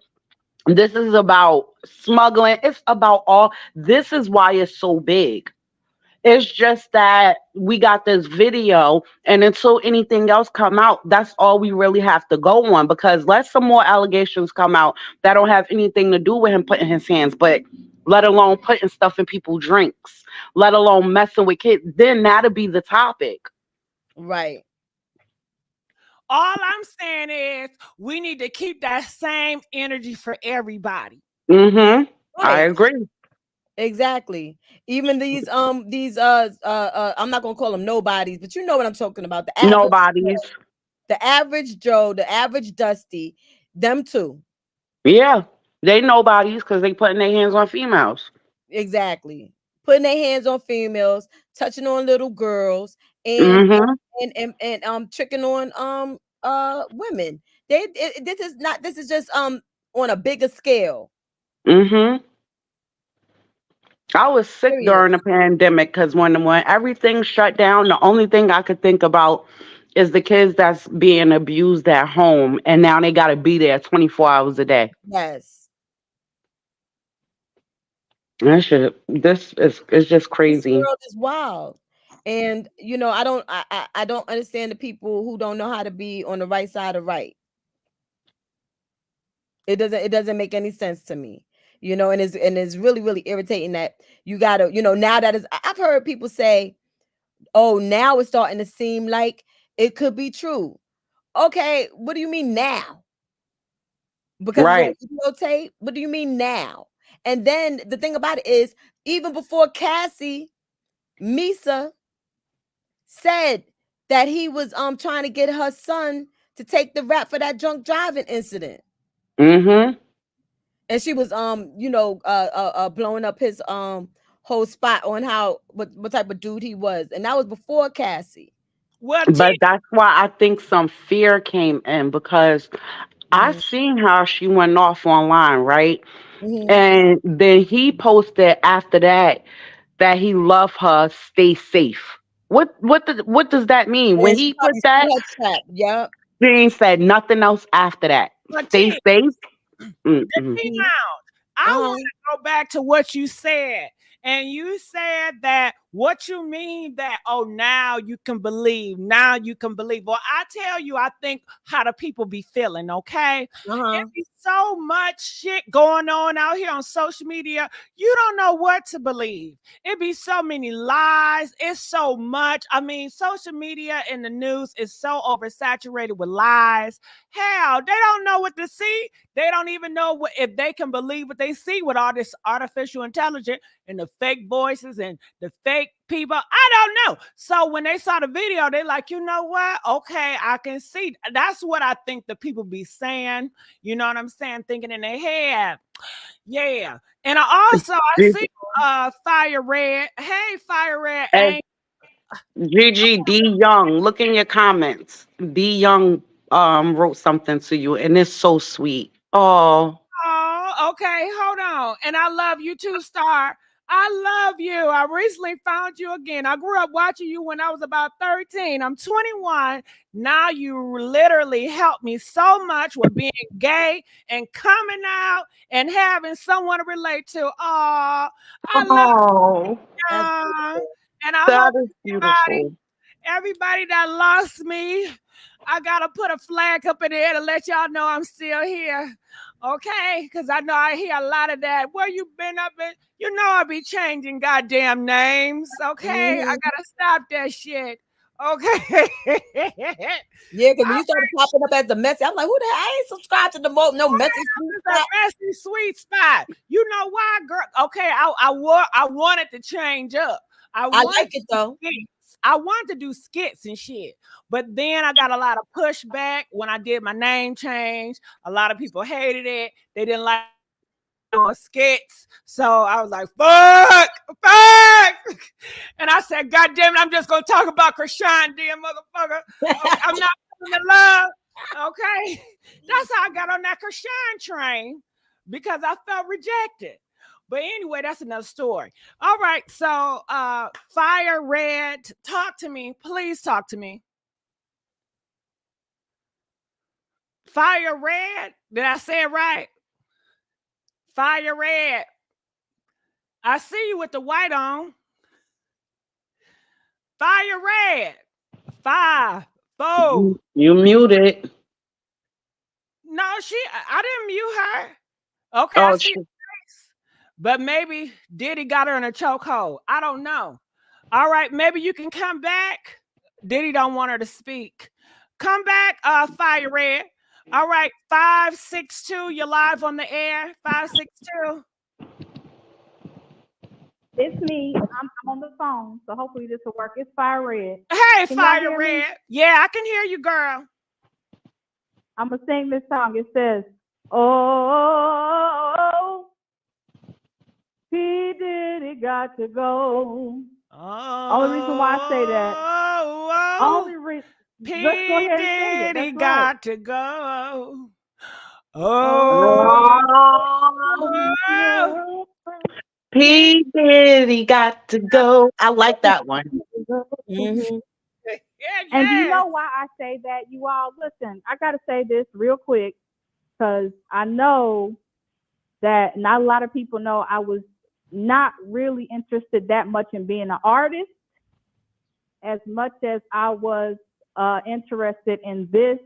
This is about smuggling. It's about all. This is why it's so big. It's just that we got this video, and until anything else come out, that's all we really have to go on. Because let some more allegations come out that don't have anything to do with him putting his hands, but let alone putting stuff in people's drinks, let alone messing with kids, then that'll be the topic. Right. All I'm saying is we need to keep that same energy for everybody. Mm-hmm. I Right. agree. Exactly. Even these I'm not gonna call them nobodies, but you know what I'm talking about. Nobody's. The average Joe, the average Dusty, them too. Yeah, they nobodies because they putting their hands on females. Exactly. Putting their hands on females, touching on little girls, and Mm-hmm. tricking on women. This is just on a bigger scale. Mm-hmm. I was sick during the Serious. pandemic because when everything shut down, the only thing I could think about is the kids that's being abused at home, and now they got to be there 24 hours a day. Yes. That shit, this is it's just This crazy. world is wild. And I don't understand the people who don't know how to be on the right side of right. It doesn't make any sense to me. And it's really, really irritating that you gotta, now that is I've heard people say, oh, now it's starting to seem like it could be true. Okay, what do you mean now? Because it's on Right. videotape? What do you mean now? And then the thing about it is, even before Cassie, Misa said that he was trying to get her son to take the rap for that drunk driving incident. Mm-hmm. And she was blowing up his whole spot on how what type of dude he was. And that was before Cassie. Well, But that's why I think some fear came in, because I Mhm. seen how she went off online, right? Mhm. And then he posted after that he love her, stay safe. What does that mean? Yeah, When she he put probably that, still had trap. Yep. she ain't said nothing else after that. but Stay T, safe. Mm-mm. Mhm. I Uh-huh. want to go back to what you said. And you said that what you mean that, oh, now you can believe. Now you can believe. Well, I tell you, I think how the people be feeling, okay? Uh-huh. It be so much shit going on out here on social media. You don't know what to believe. It be so many lies. It's so much. I mean, social media and the news is so oversaturated with lies. Hell, they don't know what to see. They don't even know if they can believe what they see with all this artificial intelligence and the fake voices and the fake people. I don't know. So when they saw the video, they're like, you know what? Okay, I can see. That's what I think the people be saying. You know what I'm saying? Thinking in their head. Yeah. And I see Fire Red. Hey, Fire Red. And Gigi D Young, look in your comments. D Young wrote something to you, and it's so sweet. Oh, Oh, okay. Hold on. And I love you too, Star. I love you. I recently found you again. I grew up watching you when I was about 13. I'm 21. Now you literally helped me so much with being gay and coming out and having someone to relate to. Oh, I love oh, That's you. beautiful. And I that hope is beautiful. everybody that lost me, I gotta put a flag up in the air to let y'all know I'm still here. Okay, because I know I hear a lot of that. Where you been up in? You know I be changing goddamn names. Okay, I Mhm. gotta stop that shit. Okay. Yeah, because when you started popping up as the messy, I'm like, who the hell? I ain't subscribed to no messy sweet It's spot. a messy sweet spot. You know why, girl? Okay, I wanted to change up. I I wanted like it though. skits. I wanted to do skits and shit. But then I got a lot of pushback when I did my name change. A lot of people hated it. They didn't like doing skits. So I was like, fuck. And I said, God damn it, I'm just gonna talk about Krishan, damn motherfucker. Okay, I'm not in love. Okay. That's how I got on that Krishan train, because I felt rejected. But anyway, that's another story. All right. So Fire Red, talk to me. Please talk to me. Fire Red. Did I say it right? Fire Red. I see you with the white on. Fire Red. 5, 4. You muted. No, I didn't mute her. Okay, I Oh, see her face. But maybe Diddy got her in a chokehold. I don't know. All right, maybe you can come back. Diddy don't want her to speak. Come back, Fire Red. All right, 562. You're live on the air. 562. It's me. I'm on the phone, so hopefully this will work. It's Fire Red. Hey, Can y'all Fire hear me? Red. Yeah, I can hear you, girl. I'm gonna sing this song. It says, "Oh, P Diddy got to go." Only reason why I say that. Only reason. Let's go P ahead and sing it. Diddy That's right. got to go. Oh, Oh, P P Diddy got to go. I like that one. Mm-hmm. yeah, and do you yes. know why I say that? You all listen. I gotta say this real quick because I know that not a lot of people know I was not really interested that much in being an artist as much as I was interested in this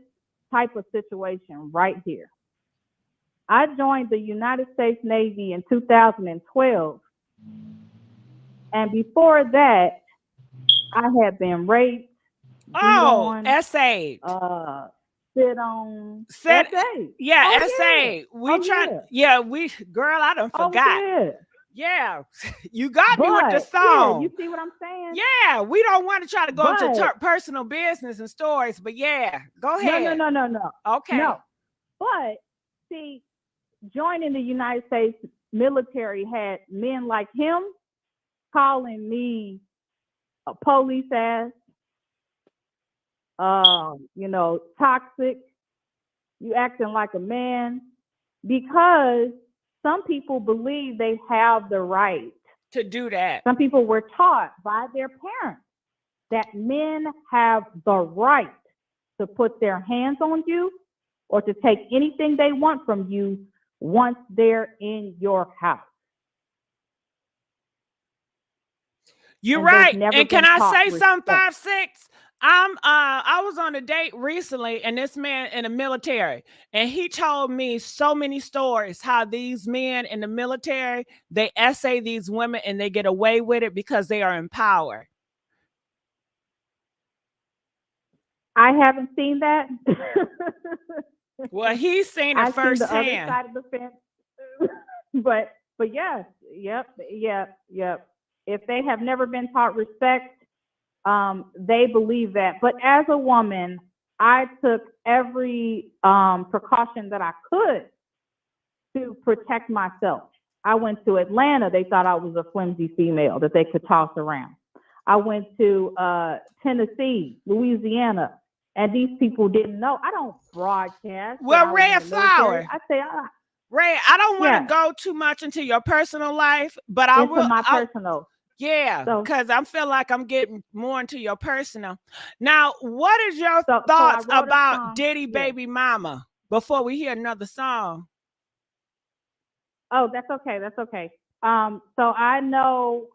type of situation right here. I joined the United States Navy in 2012. And before that, I had been raped, beat Oh, on, S8. sit on Said, SA. yeah, Oh, SA. We Oh, trying, yeah. girl, I done Oh, forgot. yeah. Yeah, you got me with the But yeah, you song. see what I'm saying? Yeah, we don't want to try to go into But personal business and stories, but yeah, go no, ahead. no. Okay. No. But see, joining the United States military had men like him calling me a police ass, you know, toxic, you acting like a man, because some people believe they have the right To do that. Some people were taught by their parents that men have the right to put their hands on you or to take anything they want from you once they're in your house. You're And they've right. never And can been I taught say something, respect. 5'6"? I was on a date recently, and this man in the military, and he told me so many stories how these men in the military, they essay these women and they get away with it because they are empowered. I haven't seen that. Well, he's seen it I've seen the other firsthand. side of the fence. but yes, yep. If they have never been taught respect, they believe that. But as a woman, I took every precaution that I could to protect myself. I went to Atlanta. They thought I was a flimsy female that they could toss around. I went to Tennessee, Louisiana, and these people didn't know. I don't broadcast. Well, Red Flower. I say, Ray, I don't want to go too much into your personal life, but I will. My personal. Yeah, because I feel like I'm getting more into your personal. Now, what is your thoughts about Diddy Baby Mama before we hear another song? Oh, that's okay. That's okay. So I know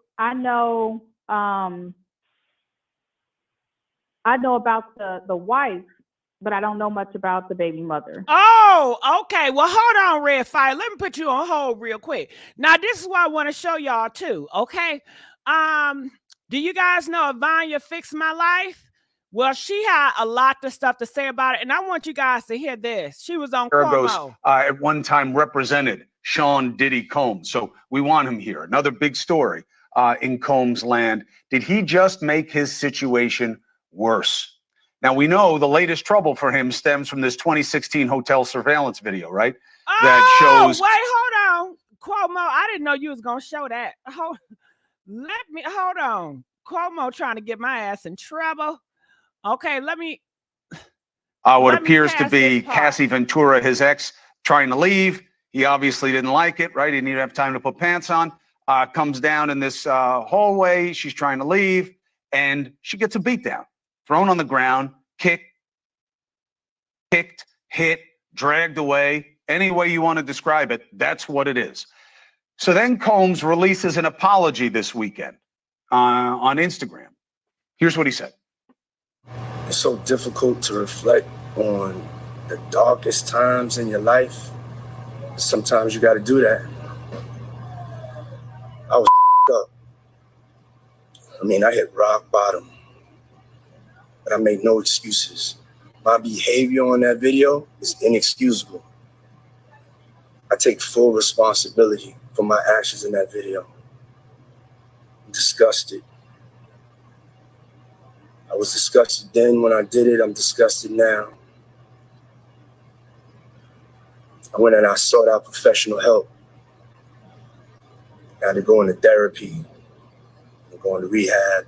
about the wife, but I don't know much about the baby mother. Oh, okay. Well, hold on, Red Fire. Let me put you on hold real quick. Now, this is what I want to show y'all too. Okay. Do you guys know Vanya Fix My Life? Well, she had a lot of stuff to say about it, and I want you guys to hear this. She was on Cuomo. At one time represented Sean Diddy Combs, so we want him here. Another big story in Combs land. Did he just make his situation worse? Now, we know the latest trouble for him stems from this 2016 hotel surveillance video, right? Oh, that shows. Wait, hold on. Cuomo, I didn't know you was going to show that. Hold on. Cuomo trying to get my ass in trouble. Okay, what appears to be Cassie Ventura, his ex, trying to leave. He obviously didn't like it, right? He didn't even have time to put pants on. Comes down in this hallway. She's trying to leave, and she gets a beat down, thrown on the ground, kicked, hit, dragged away. Any way you want to describe it, that's what it is. So then Combs releases an apology this weekend on Instagram. Here's what he said. It's so difficult to reflect on the darkest times in your life. Sometimes you got to do that. I was up. I mean, I hit rock bottom, but I made no excuses. My behavior on that video is inexcusable. I take full responsibility for my actions in that video. I'm disgusted. I was disgusted then when I did it. I'm disgusted now. I went and I sought out professional help. I had to go into therapy, going to rehab.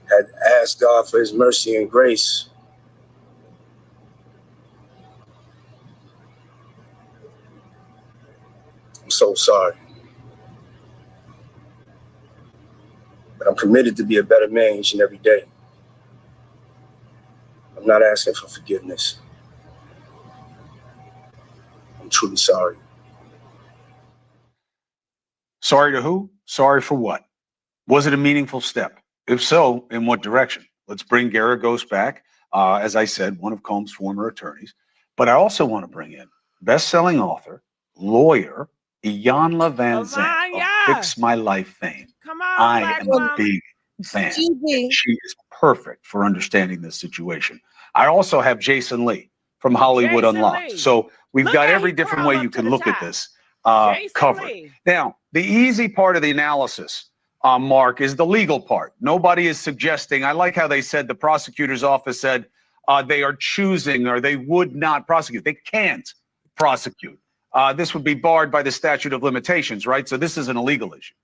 Had asked God for his mercy and grace. I'm so sorry. But I'm committed to be a better man each and every day. I'm not asking for forgiveness. I'm truly sorry. Sorry to who? Sorry for what? Was it a meaningful step? If so, in what direction? Let's bring Garagos back. As I said, one of Combs' former attorneys. But I also want to bring in best-selling author, lawyer, Iyanla Vanzant of Fix My Life fame. Come on, I am a big fan. GG. She is perfect for understanding this situation. I also have Jason Lee from Hollywood Jason Unlocked. Lee. So we've Look got how every he different crawled way up you to can the look at top. this Jason covered. Lee. Now, the easy part of the analysis, Mark, is the legal part. Nobody is suggesting. I like how they said the prosecutor's office said they are choosing or they would not prosecute. They can't prosecute. This would be barred by the statute of limitations, right? So this is an illegal issue.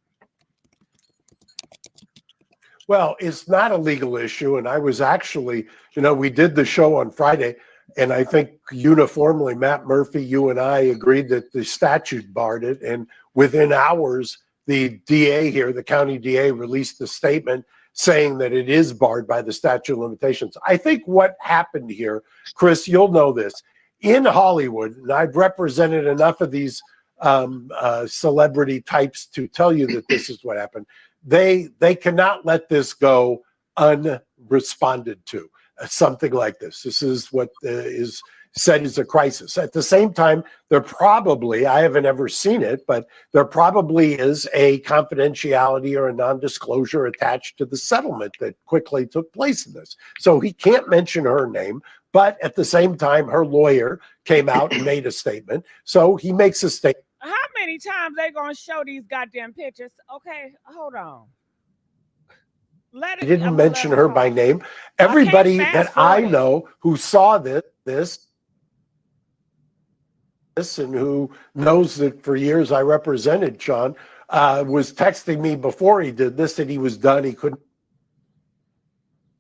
Well, it's not a legal issue. And I was actually, we did the show on Friday, and I think uniformly, Matt Murphy, you and I agreed that the statute barred it. And within hours, the DA here, the county DA, released a statement saying that it is barred by the statute of limitations. I think what happened here, Chris, you'll know this, in Hollywood, and I've represented enough of these celebrity types to tell you that this is what happened. They cannot let this go unresponded to. Something like this. This is what is said is a crisis. At the same time, there probably, I haven't ever seen it, but there probably is a confidentiality or a non-disclosure attached to the settlement that quickly took place in this. So he can't mention her name, but at the same time, her lawyer came out and made a statement. So he makes a statement. How many times they gonna show these goddamn pictures? Okay, hold on. I didn't mention her by name. Everybody that I know who saw this and who knows that for years I represented Sean was texting me before he did this that he was done. He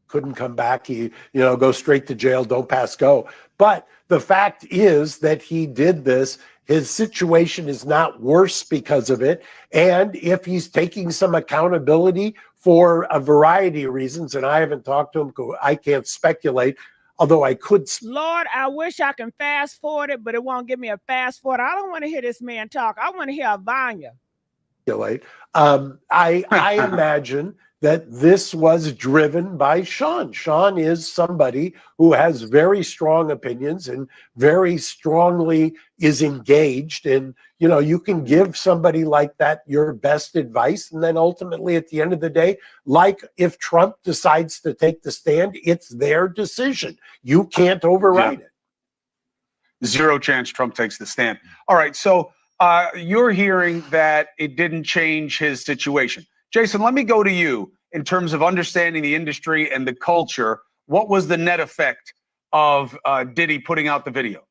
couldn't come back. He, go straight to jail, don't pass go. But the fact is that he did this. His situation is not worse because of it. And if he's taking some accountability for a variety of reasons, and I haven't talked to him, I can't speculate, although I could. Lord, I wish I can fast forward it, but it won't give me a fast forward. I don't want to hear this man talk. I want to hear Vanya. I imagine that this was driven by Sean. Sean is somebody who has very strong opinions and very strongly is engaged. And, you can give somebody like that your best advice. And then ultimately, at the end of the day, like if Trump decides to take the stand, it's their decision. You can't override it. Zero chance Trump takes the stand. All right. So you're hearing that it didn't change his situation. Jason, let me go to you in terms of understanding the industry and the culture. What was the net effect of Diddy putting out the video?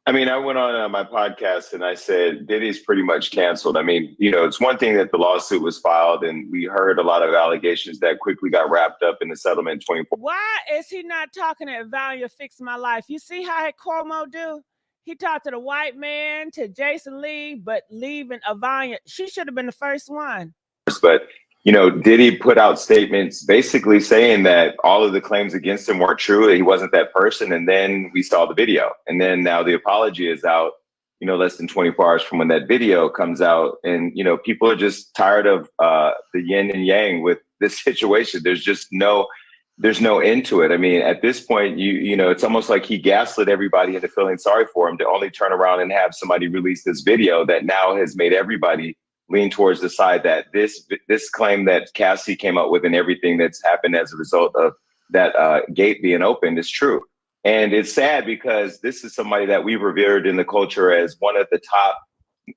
I mean, I went on my podcast and I said, Diddy's pretty much canceled. I mean, it's one thing that the lawsuit was filed and we heard a lot of allegations that quickly got wrapped up in the settlement 24. Why is he not talking to Vanya Fix My Life? You see how Cuomo do? He talked to the white man, to Jason Lee, but leaving Vanya. She should have been the first one. But, Diddy put out statements basically saying that all of the claims against him weren't true, that he wasn't that person. And then we saw the video. And then now the apology is out, less than 24 hours from when that video comes out. And, people are just tired of the yin and yang with this situation. There's no end to it. I mean, at this point, it's almost like he gaslit everybody into feeling sorry for him to only turn around and have somebody release this video that now has made everybody lean towards the side that this claim that Cassie came up with and everything that's happened as a result of that gate being opened is true. And it's sad because this is somebody that we revered in the culture as one of the top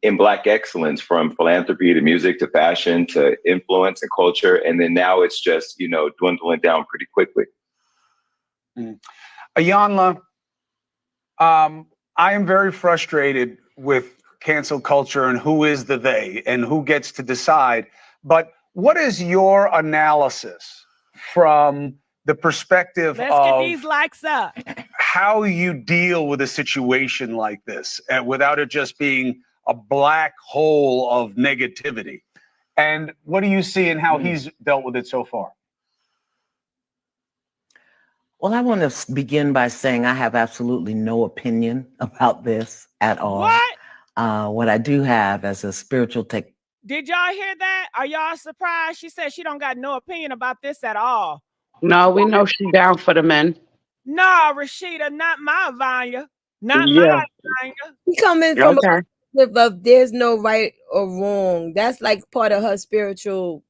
in Black excellence, from philanthropy to music to fashion to influence and culture. And then now it's just, dwindling down pretty quickly. Iyanla, I am very frustrated with cancel culture and who is the they and who gets to decide. But what is your analysis from the perspective Let's of get these likes up, how you deal with a situation like this without it just being a black hole of negativity? And what do you see in how he's dealt with it so far? Well, I want to begin by saying I have absolutely no opinion about this at all. What? What I do have as a spiritual tech. Did y'all hear that? Are y'all surprised? She said she don't got no opinion about this at all. No, we know she's down for the men. No, Rashida, not my Vanya. Not my Vanya. He coming from a perspective of there's no right or wrong. That's like part of her spiritual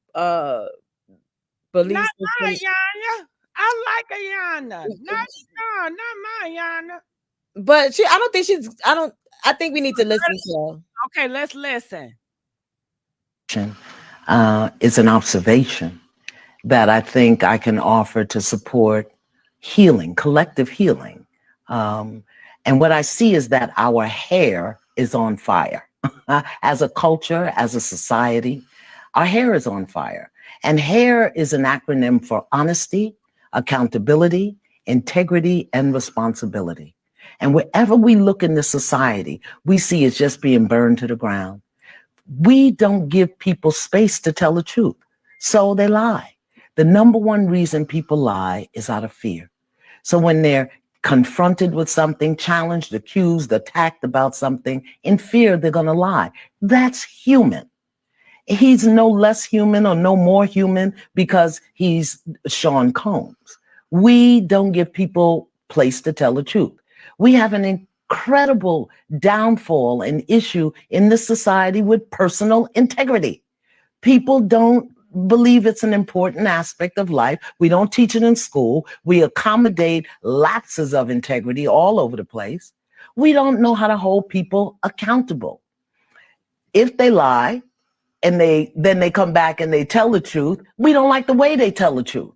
belief Not my system. Iyanla. I like Iyanla. Not my Iyanla. But I don't think she's. I think we need to listen to her. Okay, let's listen. It's an observation that I think I can offer to support healing, collective healing. And what I see is that our hair is on fire. As a culture, as a society, our hair is on fire. And hair is an acronym for honesty, accountability, integrity, and responsibility. And wherever we look in this society, we see it's just being burned to the ground. We don't give people space to tell the truth, so they lie. The number one reason people lie is out of fear. So when they're confronted with something, challenged, accused, attacked about something, in fear, they're going to lie. That's human. He's no less human or no more human because he's Sean Combs. We don't give people place to tell the truth. We have an incredible downfall and issue in this society with personal integrity. People don't believe it's an important aspect of life. We don't teach it in school. We accommodate lapses of integrity all over the place. We don't know how to hold people accountable. If they lie and then they come back and they tell the truth, we don't like the way they tell the truth.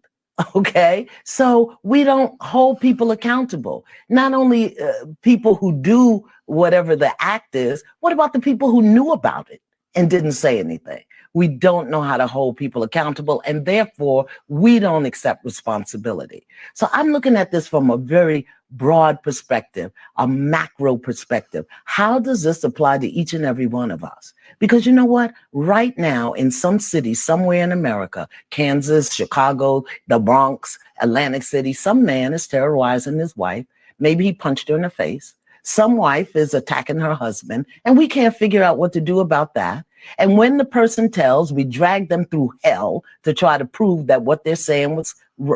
Okay, so we don't hold people accountable. Not only people who do whatever the act is, what about the people who knew about it and didn't say anything? We don't know how to hold people accountable, and therefore we don't accept responsibility. So I'm looking at this from a very broad perspective, a macro perspective. How does this apply to each and every one of us? Because you know what? Right now, in some cities, somewhere in America, Kansas, Chicago, the Bronx, Atlantic City, some man is terrorizing his wife. Maybe he punched her in the face. Some wife is attacking her husband, and we can't figure out what to do about that. And when the person tells, we drag them through hell to try to prove that what they're saying was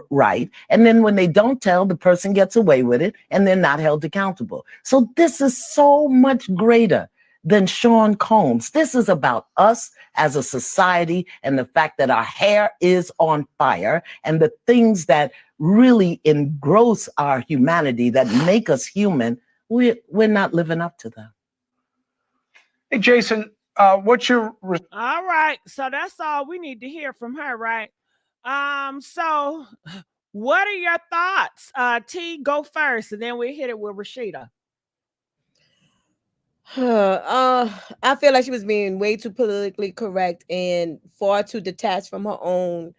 right. And then when they don't tell, the person gets away with it and they're not held accountable. So this is so much greater than Sean Combs. This is about us as a society and the fact that our hair is on fire and the things that really engross our humanity, that make us human, we're not living up to them. Hey, Jason, what's your... All right, so that's all we need to hear from her, right? So what are your thoughts? T, go first, and then we hit it with Rashida. I feel like she was being way too politically correct and far too detached from her own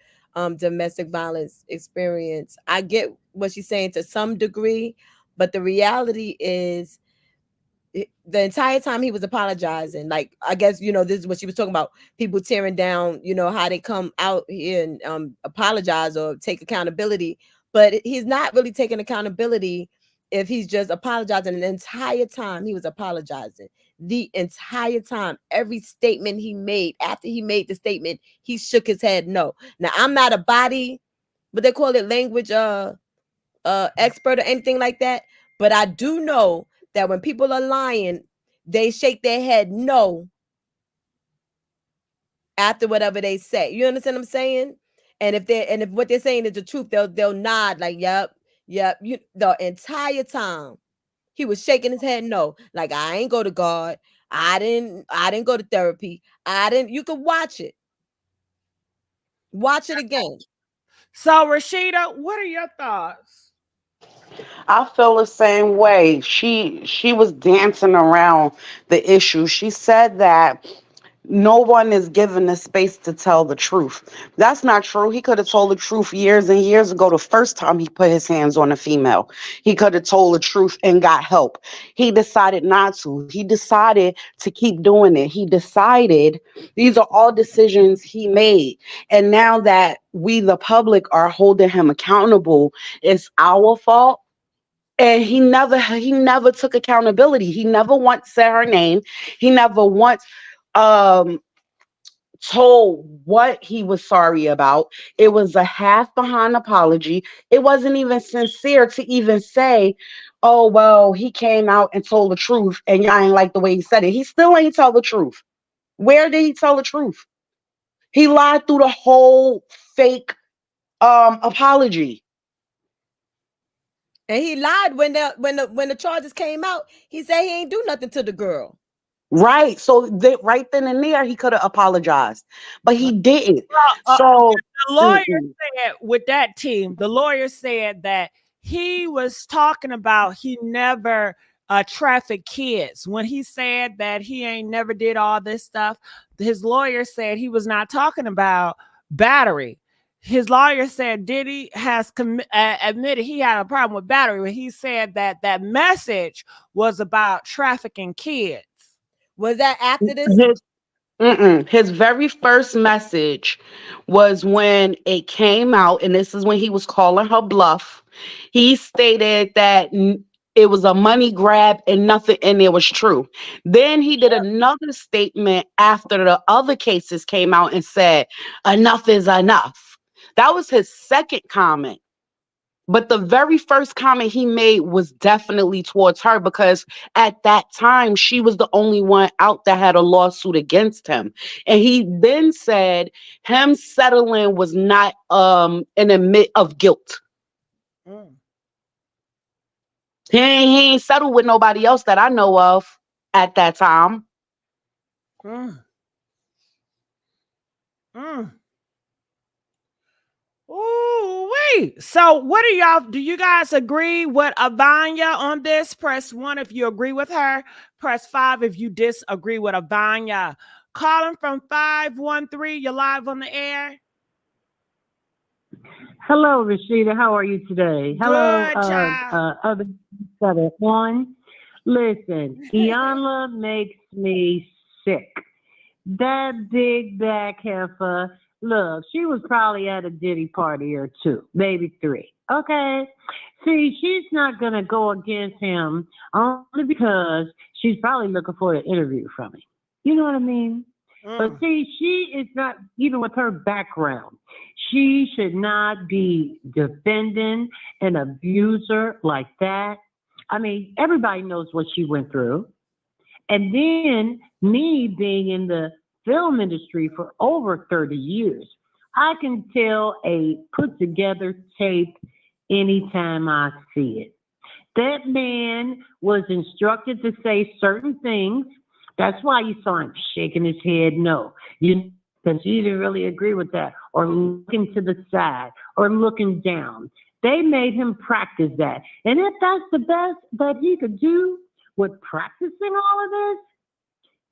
domestic violence experience. I get what she's saying to some degree, but the reality is the entire time he was apologizing, like, I guess, you know, this is what she was talking about, people tearing down, you know, how they come out here and apologize or take accountability, but he's not really taking accountability if he's just apologizing. The entire time he was apologizing, the entire time, every statement he made, after he made the statement, he shook his head no. Now, I'm not a body, but they call it language expert or anything like that, but I do know that when people are lying, they shake their head no after whatever they say. You understand what I'm saying? And if what they're saying is the truth, they'll nod like, yep. The entire time he was shaking his head no. Like, I ain't go to God. I didn't go to therapy. You could watch it. Watch it again. So Rashida, what are your thoughts? I feel the same way. She was dancing around the issue. She said that no one is given the space to tell the truth. That's not true. He could have told the truth years and years ago, the first time he put his hands on a female. He could have told the truth and got help. He decided not to. He decided to keep doing it. He decided, these are all decisions he made. And now that we, the public, are holding him accountable, it's our fault. And he never took accountability. He never once said her name. He never once told what he was sorry about. It was a half behind apology. It wasn't even sincere to even say, oh, well, he came out and told the truth and y'all ain't like the way he said it. He still ain't tell the truth. Where did he tell the truth? He lied through the whole fake apology. And he lied when the charges came out. He said he ain't do nothing to the girl. Right. So right then and there, he could have apologized, but he didn't. Well, So the lawyer said with that team, the lawyer said that he was talking about he never trafficked kids. When he said that he ain't never did all this stuff, his lawyer said he was not talking about battery. His lawyer said Diddy has admitted he had a problem with battery when he said that that message was about trafficking kids. Was that after this? His very first message was when it came out, and this is when he was calling her bluff. He stated that it was a money grab and nothing in there was true. Then he did another statement after the other cases came out and said, enough is enough. That was his second comment. But the very first comment he made was definitely towards her because at that time, she was the only one out that had a lawsuit against him. And he then said him settling was not an admit of guilt. He ain't settled with nobody else that I know of at that time. Ooh, wait. So what do you guys agree with Iyanla on this? Press 1 if you agree with her. Press 5 if you disagree with Iyanla. Calling from 513, you're live on the air. Hello, Rashida. How are you today? Hello, Good, other 7-1. Listen, Iyanla makes me sick. That big back heifer. Look, she was probably at a Diddy party or 2, maybe 3. Okay? See, she's not going to go against him only because she's probably looking for an interview from him. You know what I mean? But see, she is not, even with her background, she should not be defending an abuser like that. I mean, everybody knows what she went through. And then me being in the film industry for over 30 years, I can tell a put together tape anytime I see it. That man was instructed to say certain things. That's why you saw him shaking his head no. Because you didn't really agree with that, or looking to the side, or looking down. They made him practice that. And if that's the best that he could do with practicing all of this,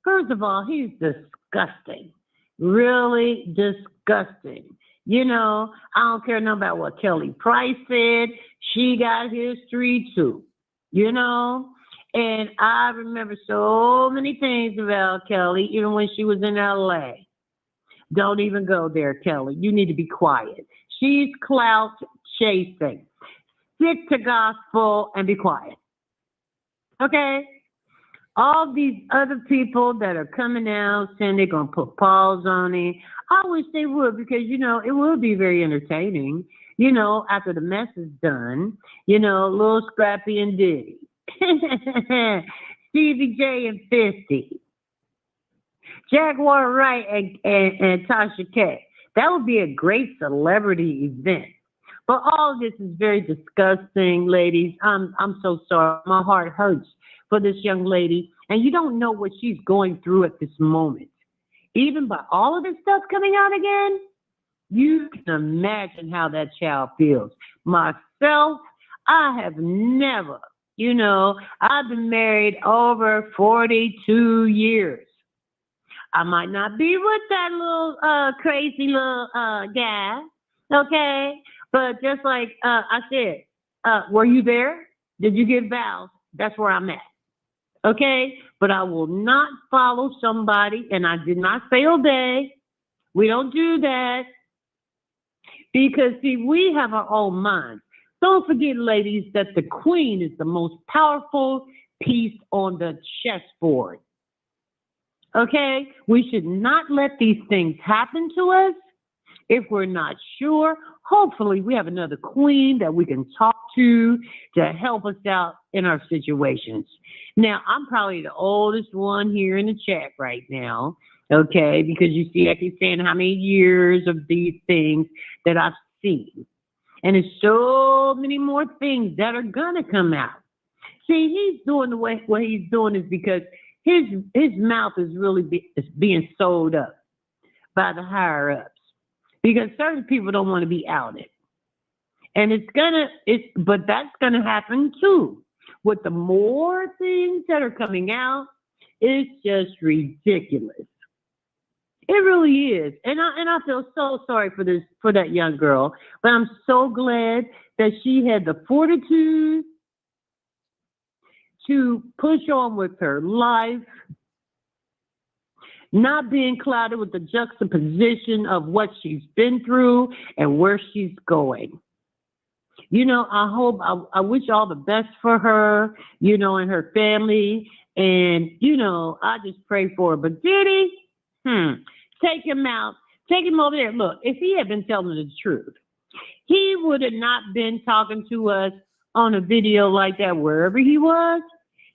first of all, he's disgusting. Really disgusting. You know, I don't care nothing about what Kelly Price said. She got history too. You know? And I remember so many things about Kelly, even when she was in LA. Don't even go there, Kelly. You need to be quiet. She's clout chasing. Stick to gospel and be quiet. Okay? All these other people that are coming out saying they're going to put pause on it, I wish they would, because, you know, it will be very entertaining, you know, after the mess is done, you know, Lil Scrappy and Diddy, Stevie J and 50, Jaguar Wright and Tasha K. That would be a great celebrity event. But all of this is very disgusting, ladies. I'm so sorry. My heart hurts for this young lady. And you don't know what she's going through at this moment. Even by all of this stuff coming out again, you can imagine how that child feels. Myself, I have never, you know, I've been married over 42 years. I might not be with that little crazy little guy, okay? But just like I said, were you there? Did you get vows? That's where I'm at, okay? But I will not follow somebody, and I did not say obey. We don't do that. Because, see, we have our own minds. Don't forget, ladies, that the queen is the most powerful piece on the chessboard. Okay? We should not let these things happen to us if we're not sure. Hopefully, we have another queen that we can talk to help us out in our situations. Now, I'm probably the oldest one here in the chat right now, okay? Because you see, I keep saying how many years of these things that I've seen. And there's so many more things that are gonna come out. See, he's doing the way what he's doing is because his mouth is really being sold up by the higher ups because certain people don't want to be outed. And but that's gonna happen too. With the more things that are coming out, it's just ridiculous. It really is. And I feel so sorry for that young girl. But I'm so glad that she had the fortitude to push on with her life, not being clouded with the juxtaposition of what she's been through and where she's going. You know, I wish all the best for her, you know, and her family. And, you know, I just pray for her. But Diddy, take him out. Take him over there. Look, if he had been telling the truth, he would have not been talking to us on a video like that wherever he was.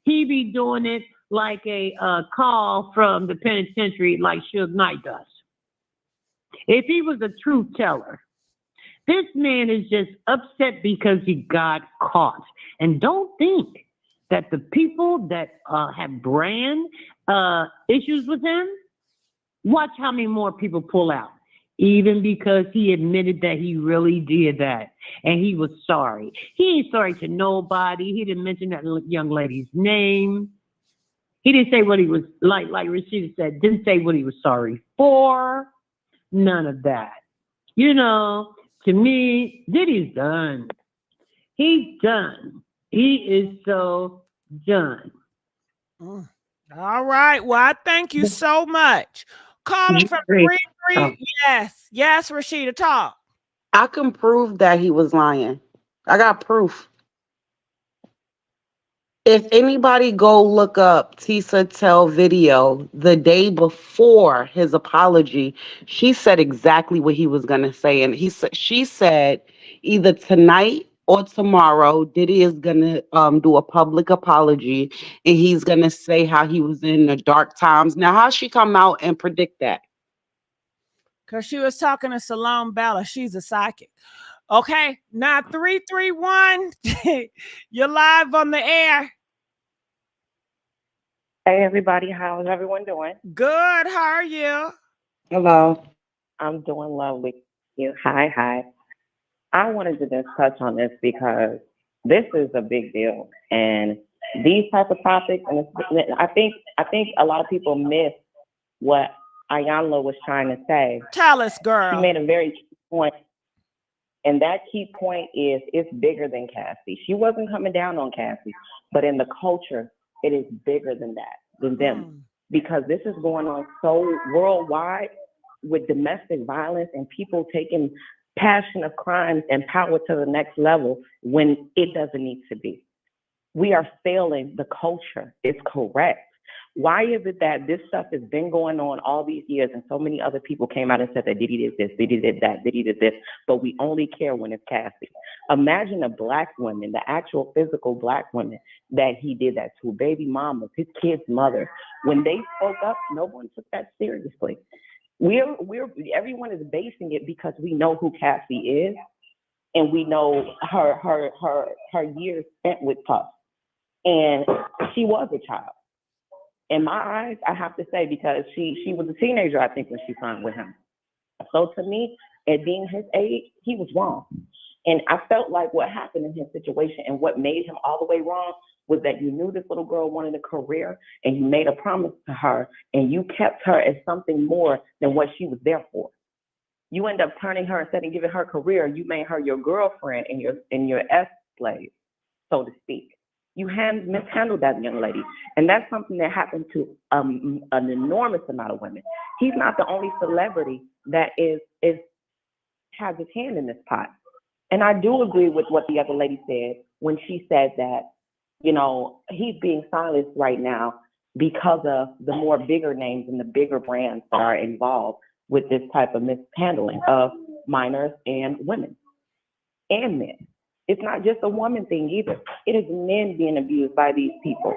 He'd be doing it like a call from the penitentiary like Suge Knight does. If he was a truth teller. This man is just upset because he got caught. And don't think that the people that have brand issues with him, watch how many more people pull out. Even because he admitted that he really did that. And he was sorry. He ain't sorry to nobody. He didn't mention that young lady's name. He didn't say what he was, like Rashida said, didn't say what he was sorry for. None of that. You know, to me, Diddy's done. He's done. He is so done. All right. Well, I thank you so much. Calling from 33. Yes, Rashida, talk. I can prove that he was lying. I got proof. If anybody go look up Tisa Tell video the day before his apology, she said exactly what he was gonna say, and she said either tonight or tomorrow, Diddy is gonna do a public apology, and he's gonna say how he was in the dark times. Now, how she come out and predict that? Because she was talking to Salome Bella. She's a psychic. Okay, now 331, you're live on the air. Hey everybody, how's everyone doing? Good, how are you? Hello. I'm doing lovely. Hi. I wanted to just touch on this because this is a big deal, and these type of topics, and I think a lot of people miss what Iyanla was trying to say. Tell us, girl. She made a very key point, and that key point is it's bigger than Cassie. She wasn't coming down on Cassie, but in the culture, it is bigger than that, than them, because this is going on so worldwide with domestic violence and people taking passion of crimes and power to the next level when it doesn't need to be. We are failing the culture. It's correct. Why is it that this stuff has been going on all these years and so many other people came out and said that Diddy did this, Diddy did that, Diddy did this, but we only care when it's Cassie? Imagine a black woman, the actual physical black woman that he did that to, baby mamas, his kid's mother. When they spoke up, no one took that seriously. Everyone is basing it because we know who Cassie is and we know her years spent with Puff. And she was a child. In my eyes, I have to say, because she was a teenager, I think, when she signed with him. So to me, at being his age, he was wrong. And I felt like what happened in his situation and what made him all the way wrong was that you knew this little girl wanted a career and you made a promise to her and you kept her as something more than what she was there for. You end up turning her, instead of giving her career, you made her your girlfriend and your slave, so to speak. You mishandled that young lady. And that's something that happened to an enormous amount of women. He's not the only celebrity that has his hand in this pot. And I do agree with what the other lady said when she said that, you know, he's being silenced right now because of the more bigger names and the bigger brands that are involved with this type of mishandling of minors and women and men. It's not just a woman thing either. It is men being abused by these people.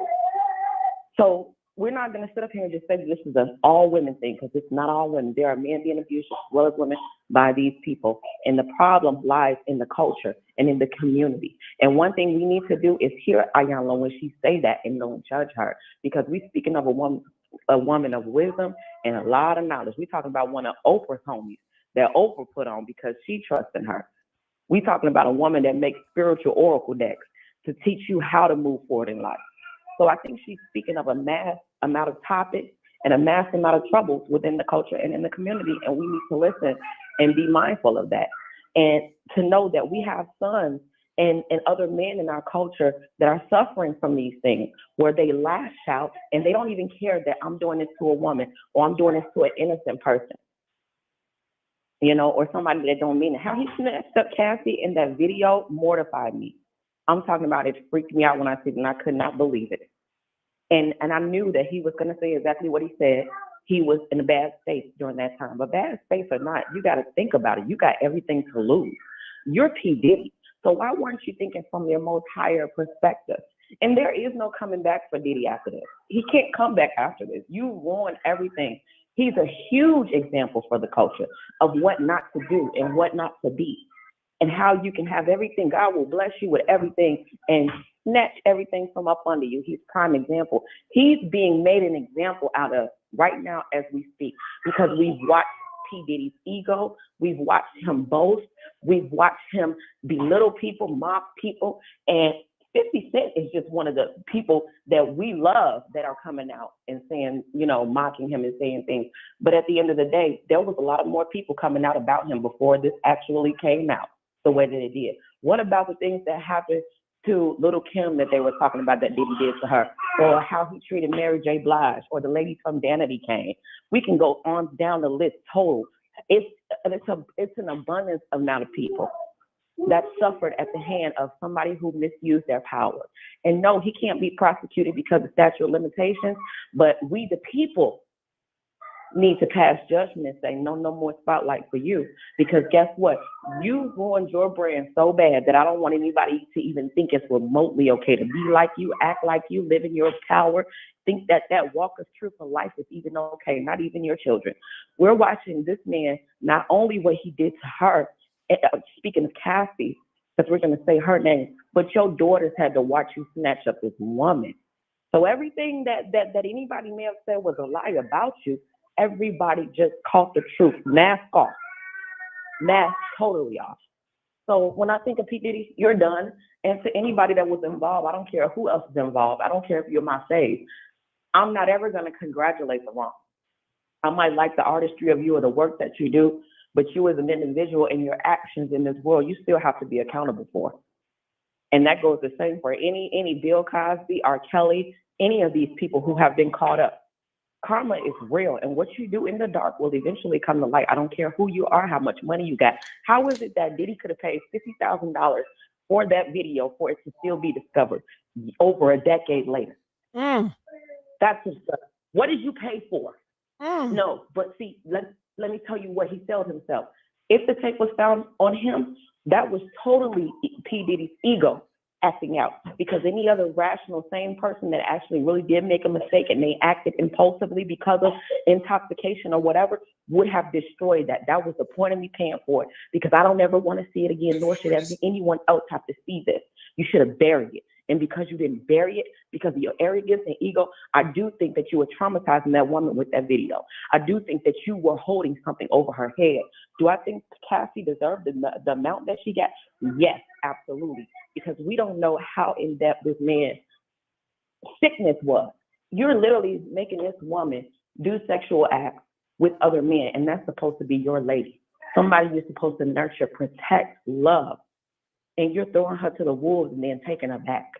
So we're not going to sit up here and just say this is an all women thing, because it's not all women. There are men being abused as well as women by these people. And the problem lies in the culture and in the community. And one thing we need to do is hear Iyanla when she say that and don't judge her, because we're speaking of a woman of wisdom and a lot of knowledge. We're talking about one of Oprah's homies that Oprah put on because she trusts in her. We're talking about a woman that makes spiritual oracle decks to teach you how to move forward in life. So I think she's speaking of a mass amount of topics and a mass amount of troubles within the culture and in the community, and we need to listen and be mindful of that. And to know that we have sons and other men in our culture that are suffering from these things, where they lash out and they don't even care that I'm doing this to a woman or I'm doing this to an innocent person, you know, or somebody that don't mean it. How he snatched up Cassie in that video mortified me. I'm talking about, it freaked me out when I see it, and I could not believe it. And I knew that he was going to say exactly what he said. He was in a bad state during that time. But bad state or not, you got to think about it. You got everything to lose. You're P. Diddy. So why weren't you thinking from your most higher perspective? And there is no coming back for Diddy after this. He can't come back after this. You ruined everything. He's a huge example for the culture of what not to do and what not to be, and how you can have everything. God will bless you with everything and snatch everything from up under you. He's prime example. He's being made an example out of right now as we speak, because we've watched P. Diddy's ego. We've watched him boast. We've watched him belittle people, mock people. And 50 Cent is just one of the people that we love that are coming out and saying, you know, mocking him and saying things. But at the end of the day, there was a lot of more people coming out about him before this actually came out the way that it did. What about the things that happened to Little Kim that they were talking about that Diddy did to her, or how he treated Mary J. Blige, or the lady from Danity Kane? We can go on down the list total. It's an abundance amount of people that suffered at the hand of somebody who misused their power. And no, he can't be prosecuted because of statute of limitations, but we the people need to pass judgment and say, no more spotlight for you. Because guess what? You ruined your brand so bad that I don't want anybody to even think it's remotely okay to be like you, act like you, live in your power, think that walk of truth of life is even okay, not even your children. We're watching this man, not only what he did to her, speaking of Cassie, because we're going to say her name, but your daughters had to watch you snatch up this woman. So everything that anybody may have said was a lie about you, everybody just caught the truth. Mask off. Mask totally off. So when I think of P. Diddy, you're done. And to anybody that was involved, I don't care who else is involved. I don't care if you're my fave. I'm not ever going to congratulate the wrong. I might like the artistry of you or the work that you do, but you as an individual and your actions in this world, you still have to be accountable for. And that goes the same for any Bill Cosby, R. Kelly, any of these people who have been caught up. Karma is real, and what you do in the dark will eventually come to light. I don't care who you are, how much money you got. How is it that Diddy could have paid $50,000 for that video for it to still be discovered over a decade later? That's just, what did you pay for? No, but see, let me tell you what he sold himself. If the tape was found on him, that was totally P. Diddy's ego acting out, because any other rational, sane person that actually really did make a mistake and they acted impulsively because of intoxication or whatever would have destroyed that. That was the point of me paying for it, because I don't ever want to see it again, nor should anyone else have to see this. You should have buried it. And because you didn't bury it, because of your arrogance and ego, I do think that you were traumatizing that woman with that video. I do think that you were holding something over her head. Do I think Cassie deserved the amount that she got? Yes, absolutely. Because we don't know how in-depth this man's sickness was. You're literally making this woman do sexual acts with other men, and that's supposed to be your lady. Somebody you're supposed to nurture, protect, love. And you're throwing her to the wolves and then taking her back.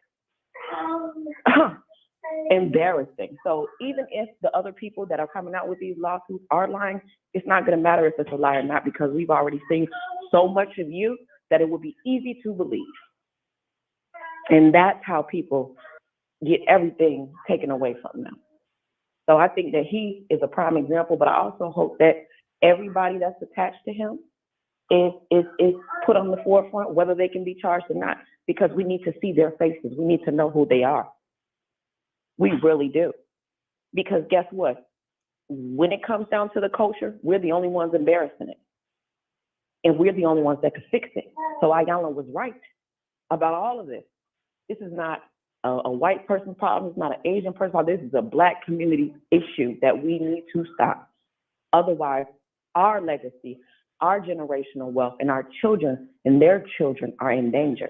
Embarrassing. So even if the other people that are coming out with these lawsuits are lying, it's not going to matter if it's a lie or not, because we've already seen so much of you that it will be easy to believe. And that's how people get everything taken away from them. So I think that he is a prime example, but I also hope that everybody that's attached to him is put on the forefront, whether they can be charged or not, because we need to see their faces. We need to know who they are. We really do. Because guess what? When it comes down to the culture, we're the only ones embarrassing it. And we're the only ones that can fix it. So Iyanla was right about all of this. This is not a white person's problem. It's not an Asian person's problem. This is a Black community issue that we need to stop. Otherwise, our legacy, our generational wealth, and our children and their children are in danger.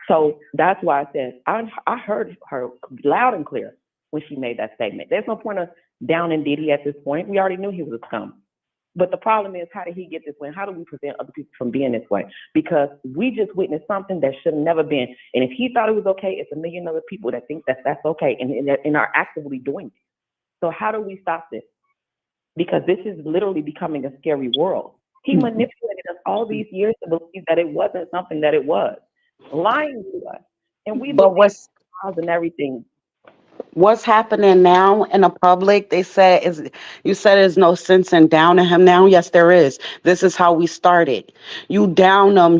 So that's why I said, I heard her loud and clear when she made that statement. There's no point of downing Diddy at this point. We already knew he was a scum. But the problem is, how did he get this way? How do we prevent other people from being this way? Because we just witnessed something that should have never been. And if he thought it was okay, it's a million other people that think that that's okay and are actively doing it. So how do we stop this? Because this is literally becoming a scary world. He manipulated us all these years to believe that it wasn't something that it was, lying to us. And we believe and everything. What's happening now in the public? They said you said there's no sense in downing him now. Yes, there is. This is how we started. You down them.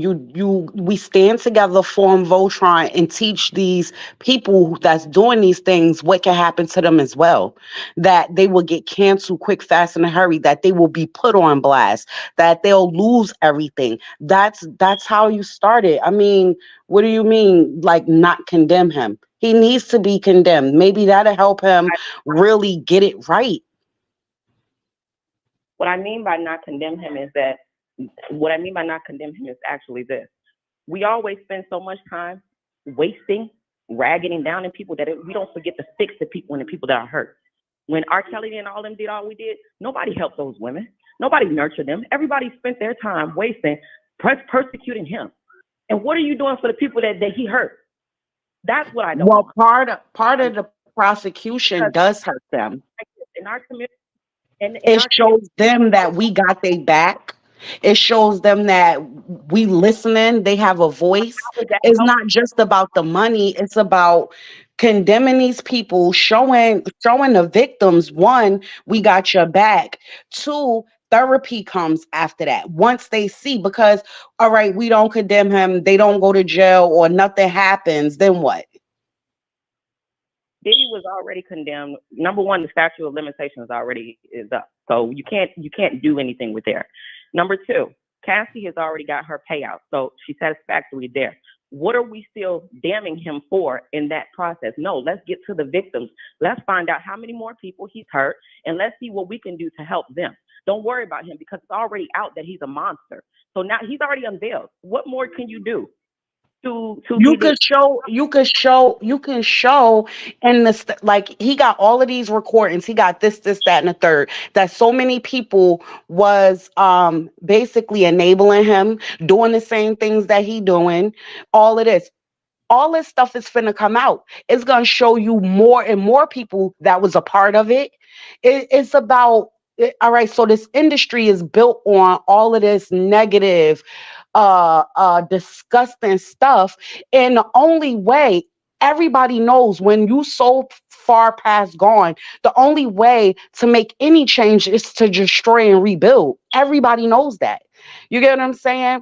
We stand together, form Voltron, and teach these people that's doing these things what can happen to them as well. That they will get canceled quick, fast, in a hurry. That they will be put on blast. That they'll lose everything. That's how you started. I mean, what do you mean, like, not condemn him? He needs to be condemned. Maybe that'll help him really get it right. What I mean by not condemn him is that, what I mean by not condemn him is actually this. We always spend so much time wasting, ragging and downing people that we don't forget to fix the people and the people that are hurt. When R. Kelly and all them did all we did, nobody helped those women. Nobody nurtured them. Everybody spent their time wasting, persecuting him. And what are you doing for the people that he hurt? That's what I don't want. Well, part of the prosecution does hurt them. In our community, it shows them that we got their back. It shows them that we listening. They have a voice. It's not just about the money. It's about condemning these people, showing the victims, one, we got your back. Two, therapy comes after that. Once they see, because, all right, we don't condemn him, they don't go to jail or nothing happens, then what? Diddy was already condemned. Number one, the statute of limitations already is up. So you can't do anything with there. Number two, Cassie has already got her payout. So she's satisfactory there. What are we still damning him for in that process? No, let's get to the victims. Let's find out how many more people he's hurt, and let's see what we can do to help them. Don't worry about him, because it's already out that he's a monster. So now he's already unveiled. What more can you do? You can show and like, he got all of these recordings, he got this, that, and the third, that so many people was basically enabling him, doing the same things that he doing. All this stuff is finna come out. It's gonna show you more and more people that was a part of it. It's about all right, so this industry is built on all of this negative disgusting stuff. And the only way, everybody knows, when you so far past gone, the only way to make any change is to destroy and rebuild. Everybody knows that. You get what I'm saying?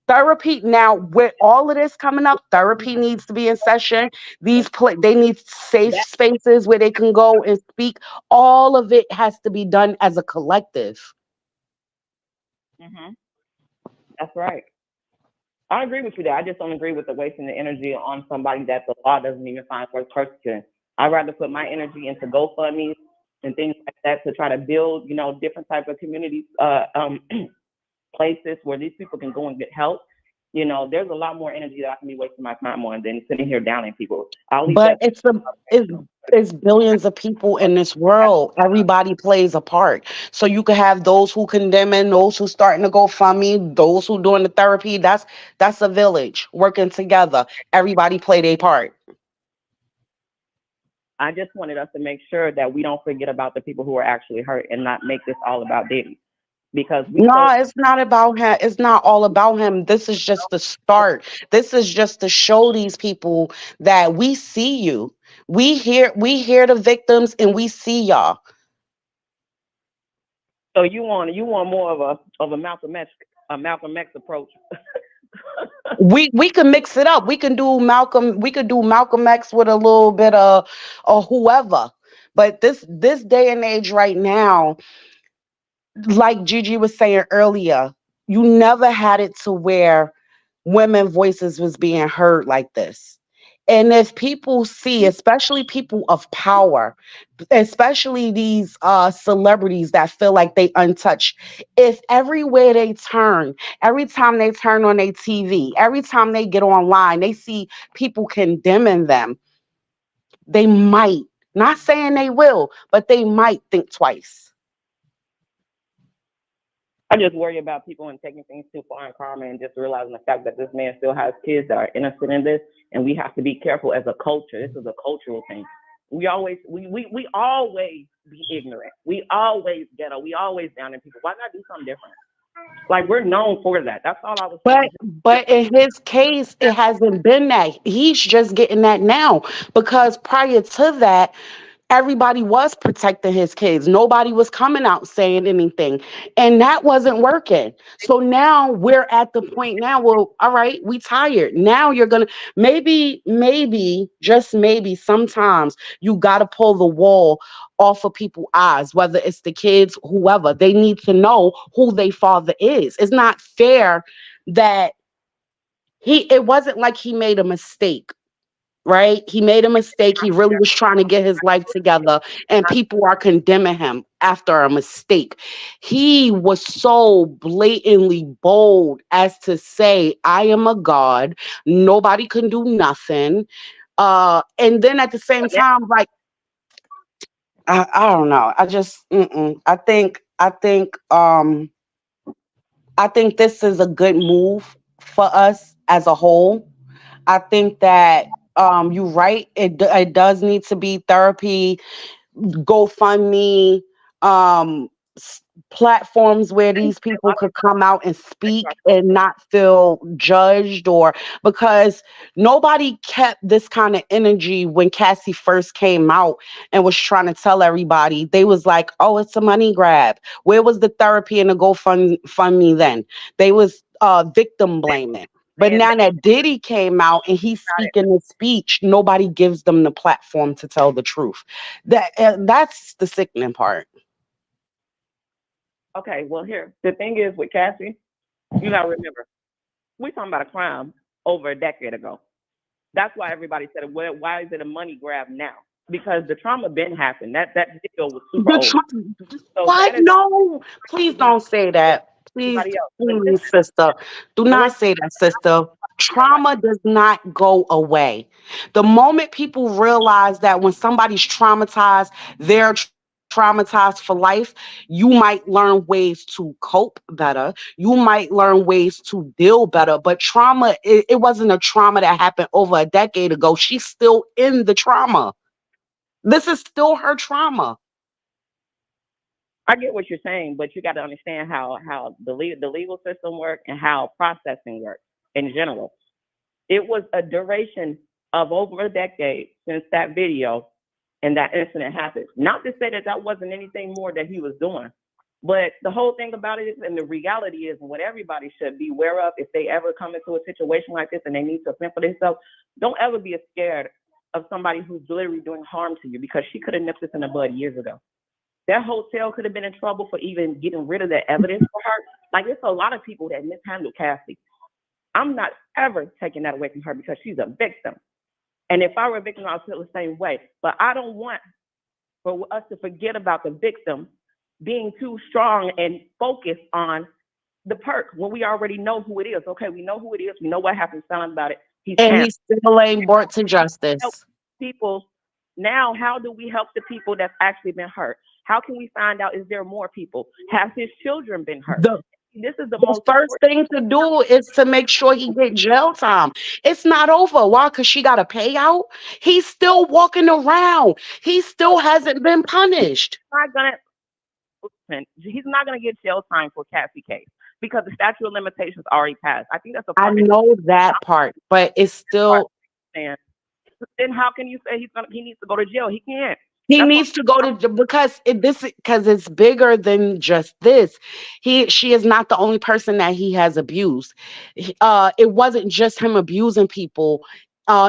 Therapy, now with all of this coming up, therapy needs to be in session. They need safe spaces where they can go and speak. All of it has to be done as a collective. Mm-hmm. That's right. I agree with you there. I just don't agree with the wasting the energy on somebody that the law doesn't even find worth persecuting. I'd rather put my energy into GoFundMe and things like that to try to build, different type of community places where these people can go and get help. There's a lot more energy that I can be wasting my time on than sitting here downing people. But it's billions of people in this world. Everybody plays a part. So you can have those who condemning, those who starting to GoFundMe, those who doing the therapy. That's a village working together. Everybody play their part. I just wanted us to make sure that we don't forget about the people who are actually hurt and not make this all about Diddy. Because it's not about him. It's not all about him. This is just the start. This is just to show these people that we see you. We hear the victims, and we see y'all. So you want more of a Malcolm X approach. We can mix it up. We can do Malcolm X with a little bit of whoever. But this day and age right now, like Gigi was saying earlier, you never had it to where women voices was being heard like this. And if people see, especially people of power, especially these celebrities that feel like they untouched, if everywhere they turn, every time they turn on their TV, every time they get online, they see people condemning them, they might, not saying they will, but they might think twice. I just worry about people and taking things too far in karma and just realizing the fact that this man still has kids that are innocent in this, and we have to be careful as a culture. This is a cultural thing. We always be ignorant. We always ghetto. We always down in people. Why not do something different? Like, we're known for that. That's all I was saying. But in his case, it hasn't been that. He's just getting that now, because prior to that, everybody was protecting his kids. Nobody was coming out saying anything. And that wasn't working. So now we're at the point now, well, all right, we tired. Now you're gonna maybe, just maybe sometimes you gotta pull the wall off of people's eyes, whether it's the kids, whoever. They need to know who their father is. It's not fair that it wasn't like he made a mistake, right? He made a mistake. He really was trying to get his life together, and people are condemning him after a mistake. He was so blatantly bold as to say, I am a god. Nobody can do nothing. And then at the same time, like, I don't know. I just, I think this is a good move for us as a whole. I think that you're right. It does need to be therapy, GoFundMe, um, platforms where these people could come out and speak and not feel judged, or because nobody kept this kind of energy when Cassie first came out and was trying to tell everybody. They was like, oh, it's a money grab. Where was the therapy and the GoFundMe then? They was victim blaming. But now that Diddy came out and he's speaking his speech, nobody gives them the platform to tell the truth. That's the sickening part. Okay, well, here, the thing is with Cassie, you gotta remember, we're talking about a crime over a decade ago. That's why everybody said, well, why is it a money grab now? Because the trauma been happened. That video was super old. So what? No, please don't say that. Please, sister. Do not say that, sister. Trauma does not go away. The moment people realize that when somebody's traumatized, they're traumatized for life, you might learn ways to cope better. You might learn ways to deal better. But trauma, it wasn't a trauma that happened over a decade ago. She's still in the trauma. This is still her trauma. I get what you're saying, but you got to understand how the legal system works and how processing works in general. It was a duration of over a decade since that video and that incident happened. Not to say that wasn't anything more that he was doing, but the whole thing about it is, and the reality is, what everybody should be aware of if they ever come into a situation like this and they need to fend for themselves, don't ever be scared of somebody who's literally doing harm to you, because she could have nipped this in the bud years ago. That hotel could have been in trouble for even getting rid of the evidence for her. Like, it's a lot of people that mishandled Cassie. I'm not ever taking that away from her because she's a victim. And if I were a victim, I'd feel the same way. But I don't want for us to forget about the victim being too strong and focused on the perk when we already know who it is. Okay, we know who it is. We know what happened. Tell him about it. He still ain't brought to justice. People, now, how do we help the people that's actually been hurt? How can we find out, is there more people? Have his children been hurt? This is the most first thing to do is to make sure he get jail time. It's not over. Why? Because she got a payout. He's still walking around. He still hasn't been punished. He's not gonna get jail time for Cassie case because the statute of limitations already passed. I think that's a part. I know that part, but it's still. And then how can you say he needs to go to jail? He can't. He needs to go to, because it's bigger than just this. She is not the only person that he has abused. It wasn't just him abusing people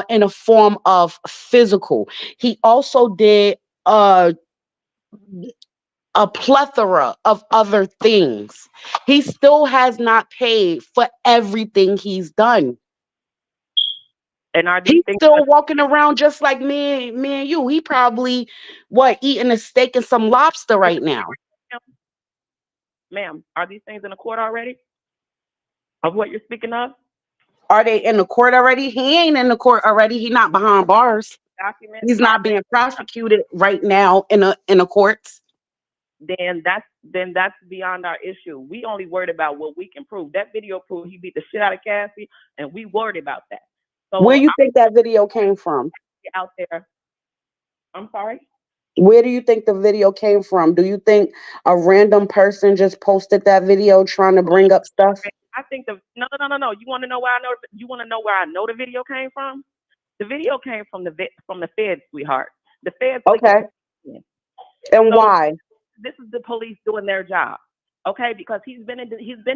in a form of physical. He also did a plethora of other things. He still has not paid for everything he's done. And are these He's things, still walking around just like me and you. He probably eating a steak and some lobster right now. ma'am, are these things in the court already of what you're speaking of? Are they in the court already? He ain't in the court already. He not behind bars. Documents He's not being prosecuted right now in a courts. then that's beyond our issue. We only worried about what we can prove. That video proved he beat the shit out of Cassie, and we worried about that. So Where you think that video came from? out there, I'm sorry. Where do you think the video came from? Do you think a random person just posted that video trying to bring up stuff? I think no. You want to know where I know? You want to know where I know the video came from? The video came from the feds, sweetheart. The feds. Okay. And why? This is the police doing their job, okay? Because he's been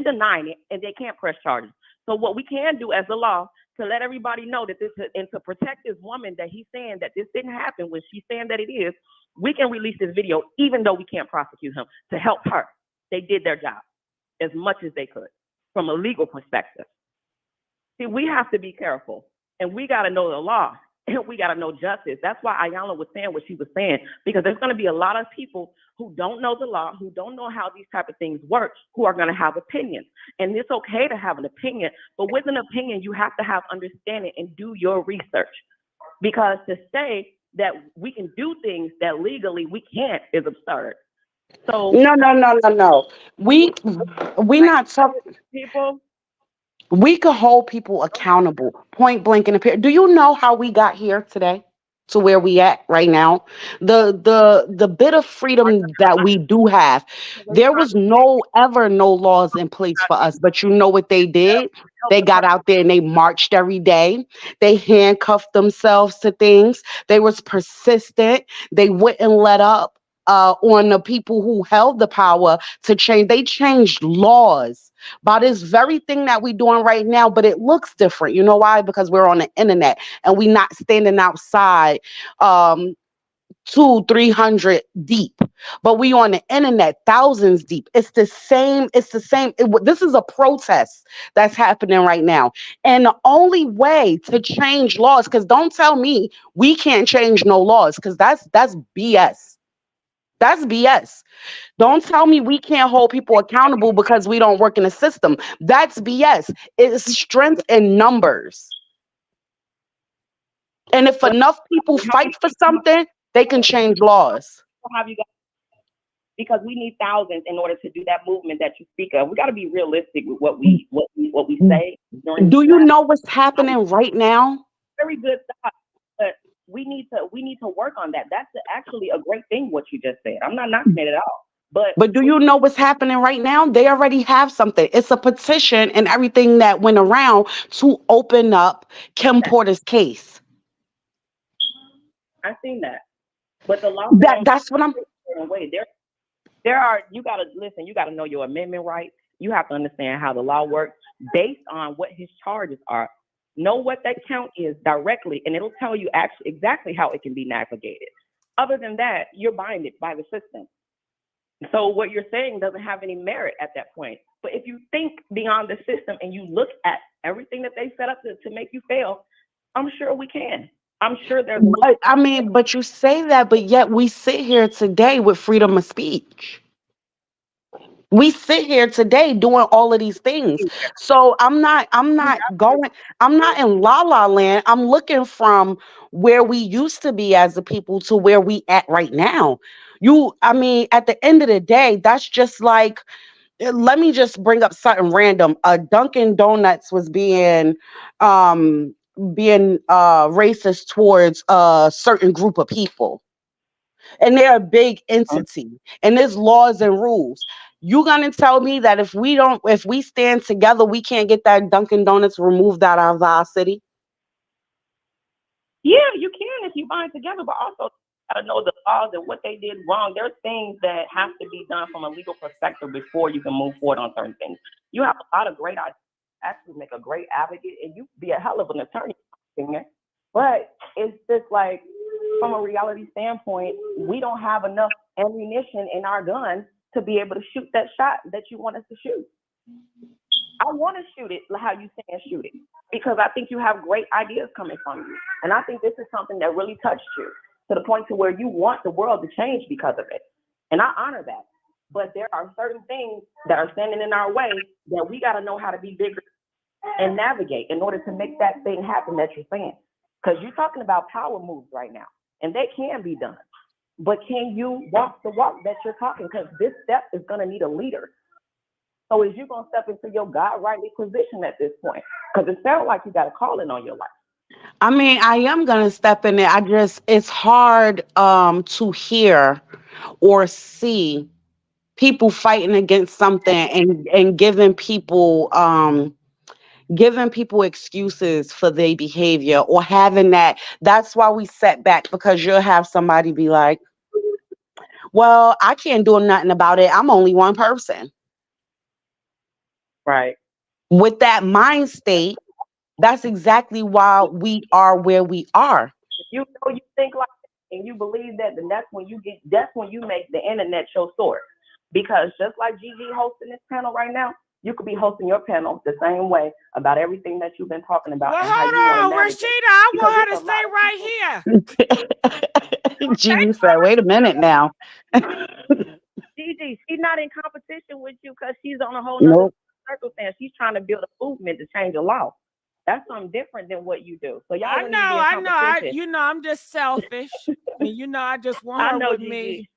denying it, and they can't press charges. So what we can do as a law to let everybody know that this, and to protect this woman that he's saying that this didn't happen when she's saying that it is, we can release this video even though we can't prosecute him to help her. They did their job as much as they could from a legal perspective. See, we have to be careful, and we got to know the law. And we got to know justice. That's why Iyanla was saying what she was saying, because there's going to be a lot of people who don't know the law, who don't know how these type of things work, who are going to have opinions. And it's okay to have an opinion, but with an opinion, you have to have understanding and do your research. Because to say that we can do things that legally we can't is absurd. So no. We not talking people. We could hold people accountable, point blank in the period. Do you know how we got here today to where we at right now? The bit of freedom that we do have, there was no laws in place for us. But you know what they did? They got out there and they marched every day. They handcuffed themselves to things. They was persistent. They wouldn't let up on the people who held the power to change. They changed laws by this very thing that we're doing right now, but it looks different. You know why? Because we're on the internet and we're not standing outside 200-300 deep, but we on the internet thousands deep. It's the same. This is a protest that's happening right now, and the only way to change laws, because don't tell me we can't change no laws, because that's BS. That's BS. Don't tell me we can't hold people accountable because we don't work in the system. That's BS. It's strength in numbers. And if enough people fight for something, they can change laws. Because we need thousands in order to do that movement that you speak of. We got to be realistic with what we say. Do you know what's happening right now? Very good thought, but we need to work on that. That's actually a great thing what you just said. I'm not knocking it at all. But do you know what's happening right now? They already have something. It's a petition and everything that went around to open up Kim Porter's case. I've seen that. But the law that's what I'm there are, you gotta listen, you gotta know your amendment rights. You have to understand how the law works based on what his charges are. Know what that count is directly, and it'll tell you actually exactly how it can be navigated. Other than that, you're binded by the system. So what you're saying doesn't have any merit at that point. But if you think beyond the system and you look at everything that they set up to make you fail, I'm sure we can. I'm sure there's. But you say that, but yet we sit here today with freedom of speech. We sit here today doing all of these things. So I'm not in la la land. I'm looking from where we used to be as a people to where we at right now. At the end of the day, that's just like, let me just bring up something random. Dunkin' Donuts was being racist towards a certain group of people, and they're a big entity, and there's laws and rules. You gonna tell me that if we stand together, we can't get that Dunkin' Donuts removed out of our city? Yeah, you can if you bind together, but also gotta know the laws and what they did wrong. There's things that have to be done from a legal perspective before you can move forward on certain things. You have a lot of great ideas, actually make a great advocate, and you be a hell of an attorney. But it's just like from a reality standpoint, we don't have enough ammunition in our guns to be able to shoot that shot that you want us to shoot. I want to shoot it how you saying shoot it, because I think you have great ideas coming from you. And I think this is something that really touched you to the point to where you want the world to change because of it. And I honor that. But there are certain things that are standing in our way that we got to know how to be bigger and navigate in order to make that thing happen that you're saying. Because you're talking about power moves right now, and they can be done. But can you walk the walk that you're talking? Because this step is going to need a leader. So is you going to step into your God-rightly position at this point? Because it sounds like you got a calling on your life. I mean, I am going to step in there. It's hard to hear or see people fighting against something and giving people excuses for their behavior or having that. That's why we set back, because you'll have somebody be like, well, I can't do nothing about it. I'm only one person. Right. With that mind state, that's exactly why we are where we are. If you know you think like that and you believe that, then that's when you make the internet your source. Because just like Gigi hosting this panel right now, you could be hosting your panel the same way about everything that you've been talking about. Well, and how hold you on, Rashida, I want her to stay right here. Gigi said, wait a minute now. Gigi, she's not in competition with you because she's on a whole nother circumstance. She's trying to build a movement to change a law. That's something different than what you do. So y'all I know. I'm just selfish. And I just want her with me.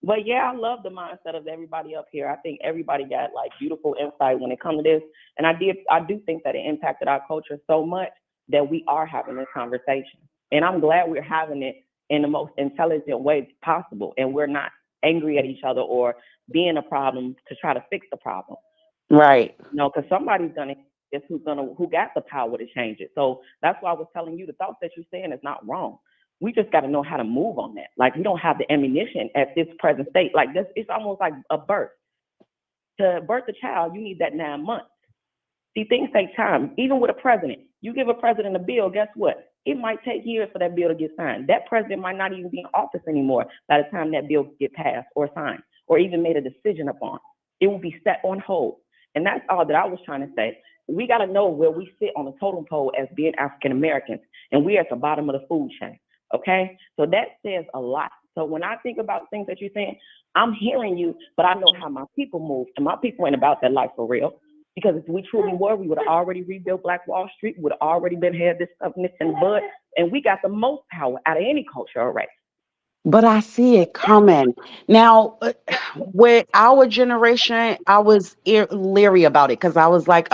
But yeah, I love the mindset of everybody up here. I think everybody got like beautiful insight when it comes to this. And I do think that it impacted our culture so much that we are having this conversation. And I'm glad we're having it in the most intelligent way possible. And we're not angry at each other or being a problem to try to fix the problem. Right. Because somebody's gonna guess who got the power to change it. So that's why I was telling you the thoughts that you're saying is not wrong. We just got to know how to move on that. Like, we don't have the ammunition at this present state. Like this, it's almost like a birth. To birth a child, you need that 9 months. See, things take time. Even with a president, you give a president a bill, guess what? It might take years for that bill to get signed. That president might not even be in office anymore by the time that bill get passed or signed or even made a decision upon. It will be set on hold. And that's all that I was trying to say. We got to know where we sit on the totem pole as being African Americans, and we're at the bottom of the food chain. Okay, so that says a lot. So when I think about things that you're saying, I'm hearing you, but I know how my people move, and my people ain't about that life for real. Because if we truly were, we would have already rebuilt Black Wall Street, would have already had this stuff nipped in the bud, and we got the most power out of any culture already. But I see it coming. Now, with our generation, I was leery about it because I was like,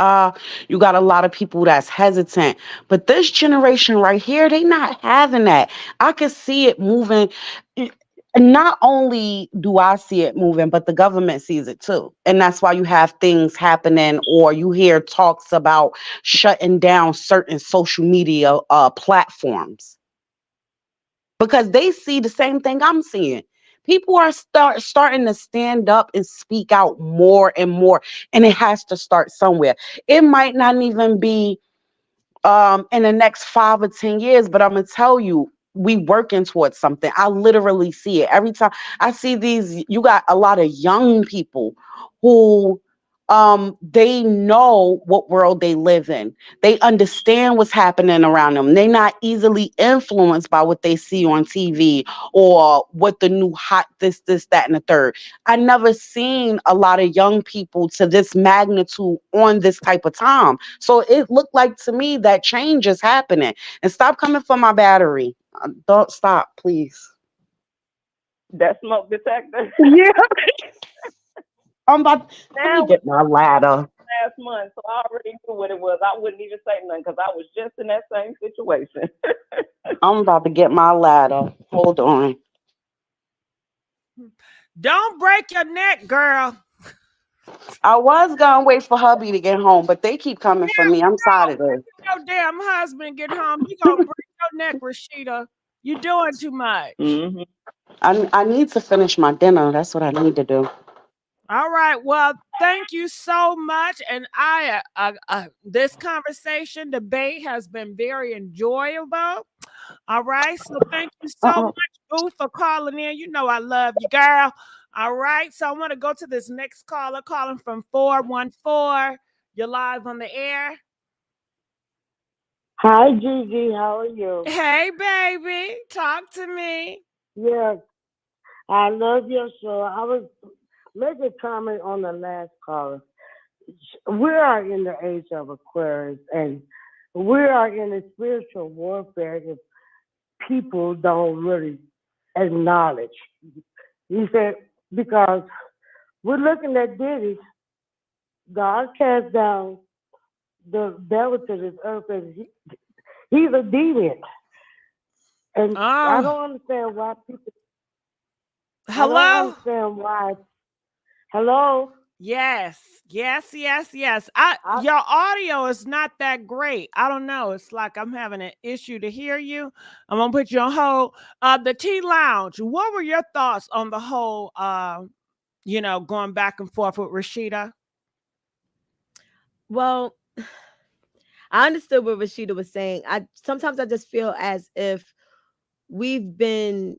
you got a lot of people that's hesitant. But this generation right here, they not having that. I can see it moving. Not only do I see it moving, but the government sees it too. And that's why you have things happening, or you hear talks about shutting down certain social media platforms. Because they see the same thing I'm seeing. People are starting to stand up and speak out more and more, and it has to start somewhere. It might not even be in the next 5 or 10 years, but I'm gonna tell you, we working towards something. I literally see it every time I see these. You got a lot of young people who they know what world they live in. They understand what's happening around them. They're not easily influenced by what they see on TV or what the new hot this, that, and the third. I never seen a lot of young people to this magnitude on this type of time. So it looked like to me that change is happening. And stop coming for my battery. Don't stop, please. That smoke detector. Yeah. Let me get my ladder. Last month, so I already knew what it was. I wouldn't even say nothing because I was just in that same situation. I'm about to get my ladder. Hold on. Don't break your neck, girl. I was gonna wait for hubby to get home, but they keep coming for me. I'm tired of this. Your damn husband get home, you gonna break your neck, Rashida. You're doing too much. Mm-hmm. I need to finish my dinner. That's what I need to do. All right. Well, thank you so much. And this conversation debate has been very enjoyable. All right. So thank you so much, Boo, for calling in. You know I love you, girl. All right. So I want to go to this next caller calling from 414. You're live on the air. Hi, Gigi. How are you? Hey, baby. Talk to me. Yes, I love your show. I was making a comment on the last caller. We are in the age of Aquarius, and we are in a spiritual warfare if people don't really acknowledge. You said, because we're looking at Diddy, God cast down the devil to this earth, and he's a demon. And I don't understand why people. Hello? I don't understand why. Hello? Yes. Your audio is not that great. I don't know. It's like I'm having an issue to hear you. I'm gonna put you on hold. The Tea Lounge. What were your thoughts on the whole going back and forth with Rashida? Well, I understood what Rashida was saying. Sometimes I just feel as if we've been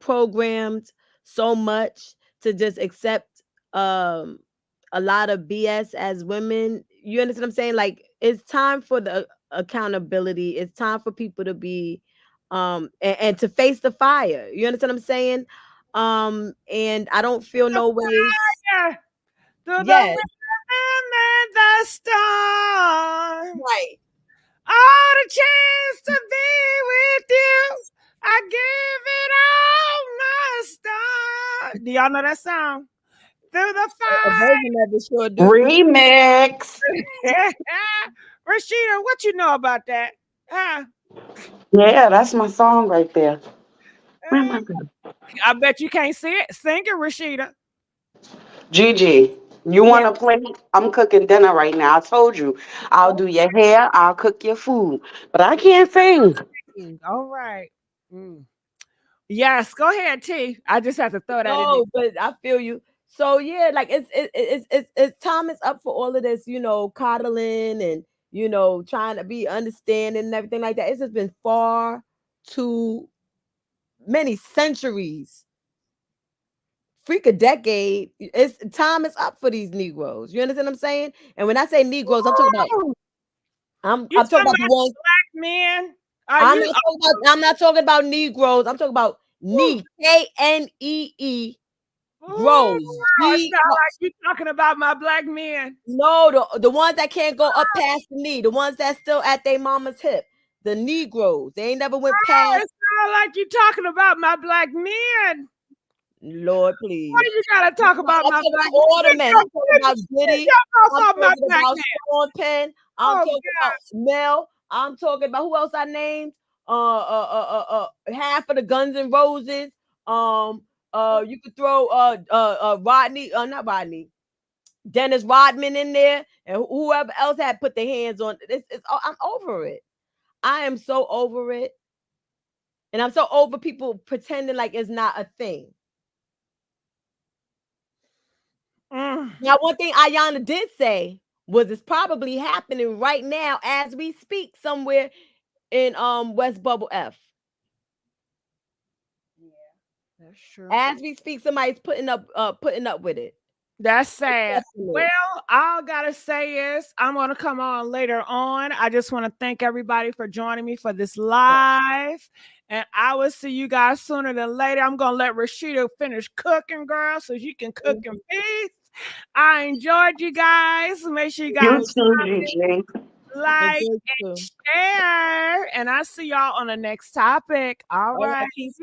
programmed so much to just accept a lot of BS as women. You understand what I'm saying? Like, it's time for the accountability. It's time for people to be and to face the fire. You understand what I'm saying? And I don't feel no ways. Through the Yes. wind and the storm. Right. All the chance to be with you. I give it all my star. Do y'all know that song? Through the fire. A version of it sure do. Remix. Rashida, what you know about that? Huh? Yeah, that's my song right there. I bet you can't see it. Sing it, Rashida. Gigi, you want to play? I'm cooking dinner right now. I told you. I'll do your hair. I'll cook your food. But I can't sing. All right. Yes, go ahead, T. I just have to throw that in there. No, but I feel you. So yeah, like it's time is up for all of this, coddling and trying to be understanding and everything like that. It's just been far too many centuries. Freak a decade. It's time is up for these Negroes. You understand what I'm saying? And when I say Negroes, I'm talking about I'm talking about the ones black men. I'm not talking about Negroes. I'm talking about Knee grows. It's not like you talking about my black men. No, the ones that can't go up past the knee, the ones that still at their mama's hip, the Negroes. They ain't never went past. It's not like you talking about my black men. Lord, please. Why you gotta talk about my black all the men? I'm talking about Diddy. I'm talking about Sean Penn. I'm talking about Mel. I'm talking about who else I named? Half of the Guns N' Roses. You could throw Rodney, not Rodney, Dennis Rodman in there, and whoever else had put their hands on this. I'm over it. I am so over it, and I'm so over people pretending like it's not a thing. Now, one thing Iyanla did say was it's probably happening right now as we speak somewhere in West Bubble F. Yeah, that's true. As we speak, somebody's putting up with it. That's sad. Well, all I gotta say is I'm gonna come on later on. I just want to thank everybody for joining me for this live. And I will see you guys sooner than later. I'm gonna let Rashida finish cooking, girl, so she can cook in peace. I enjoyed you guys. Make sure you guys like and share. And I'll see y'all on the next topic. All right. Peace,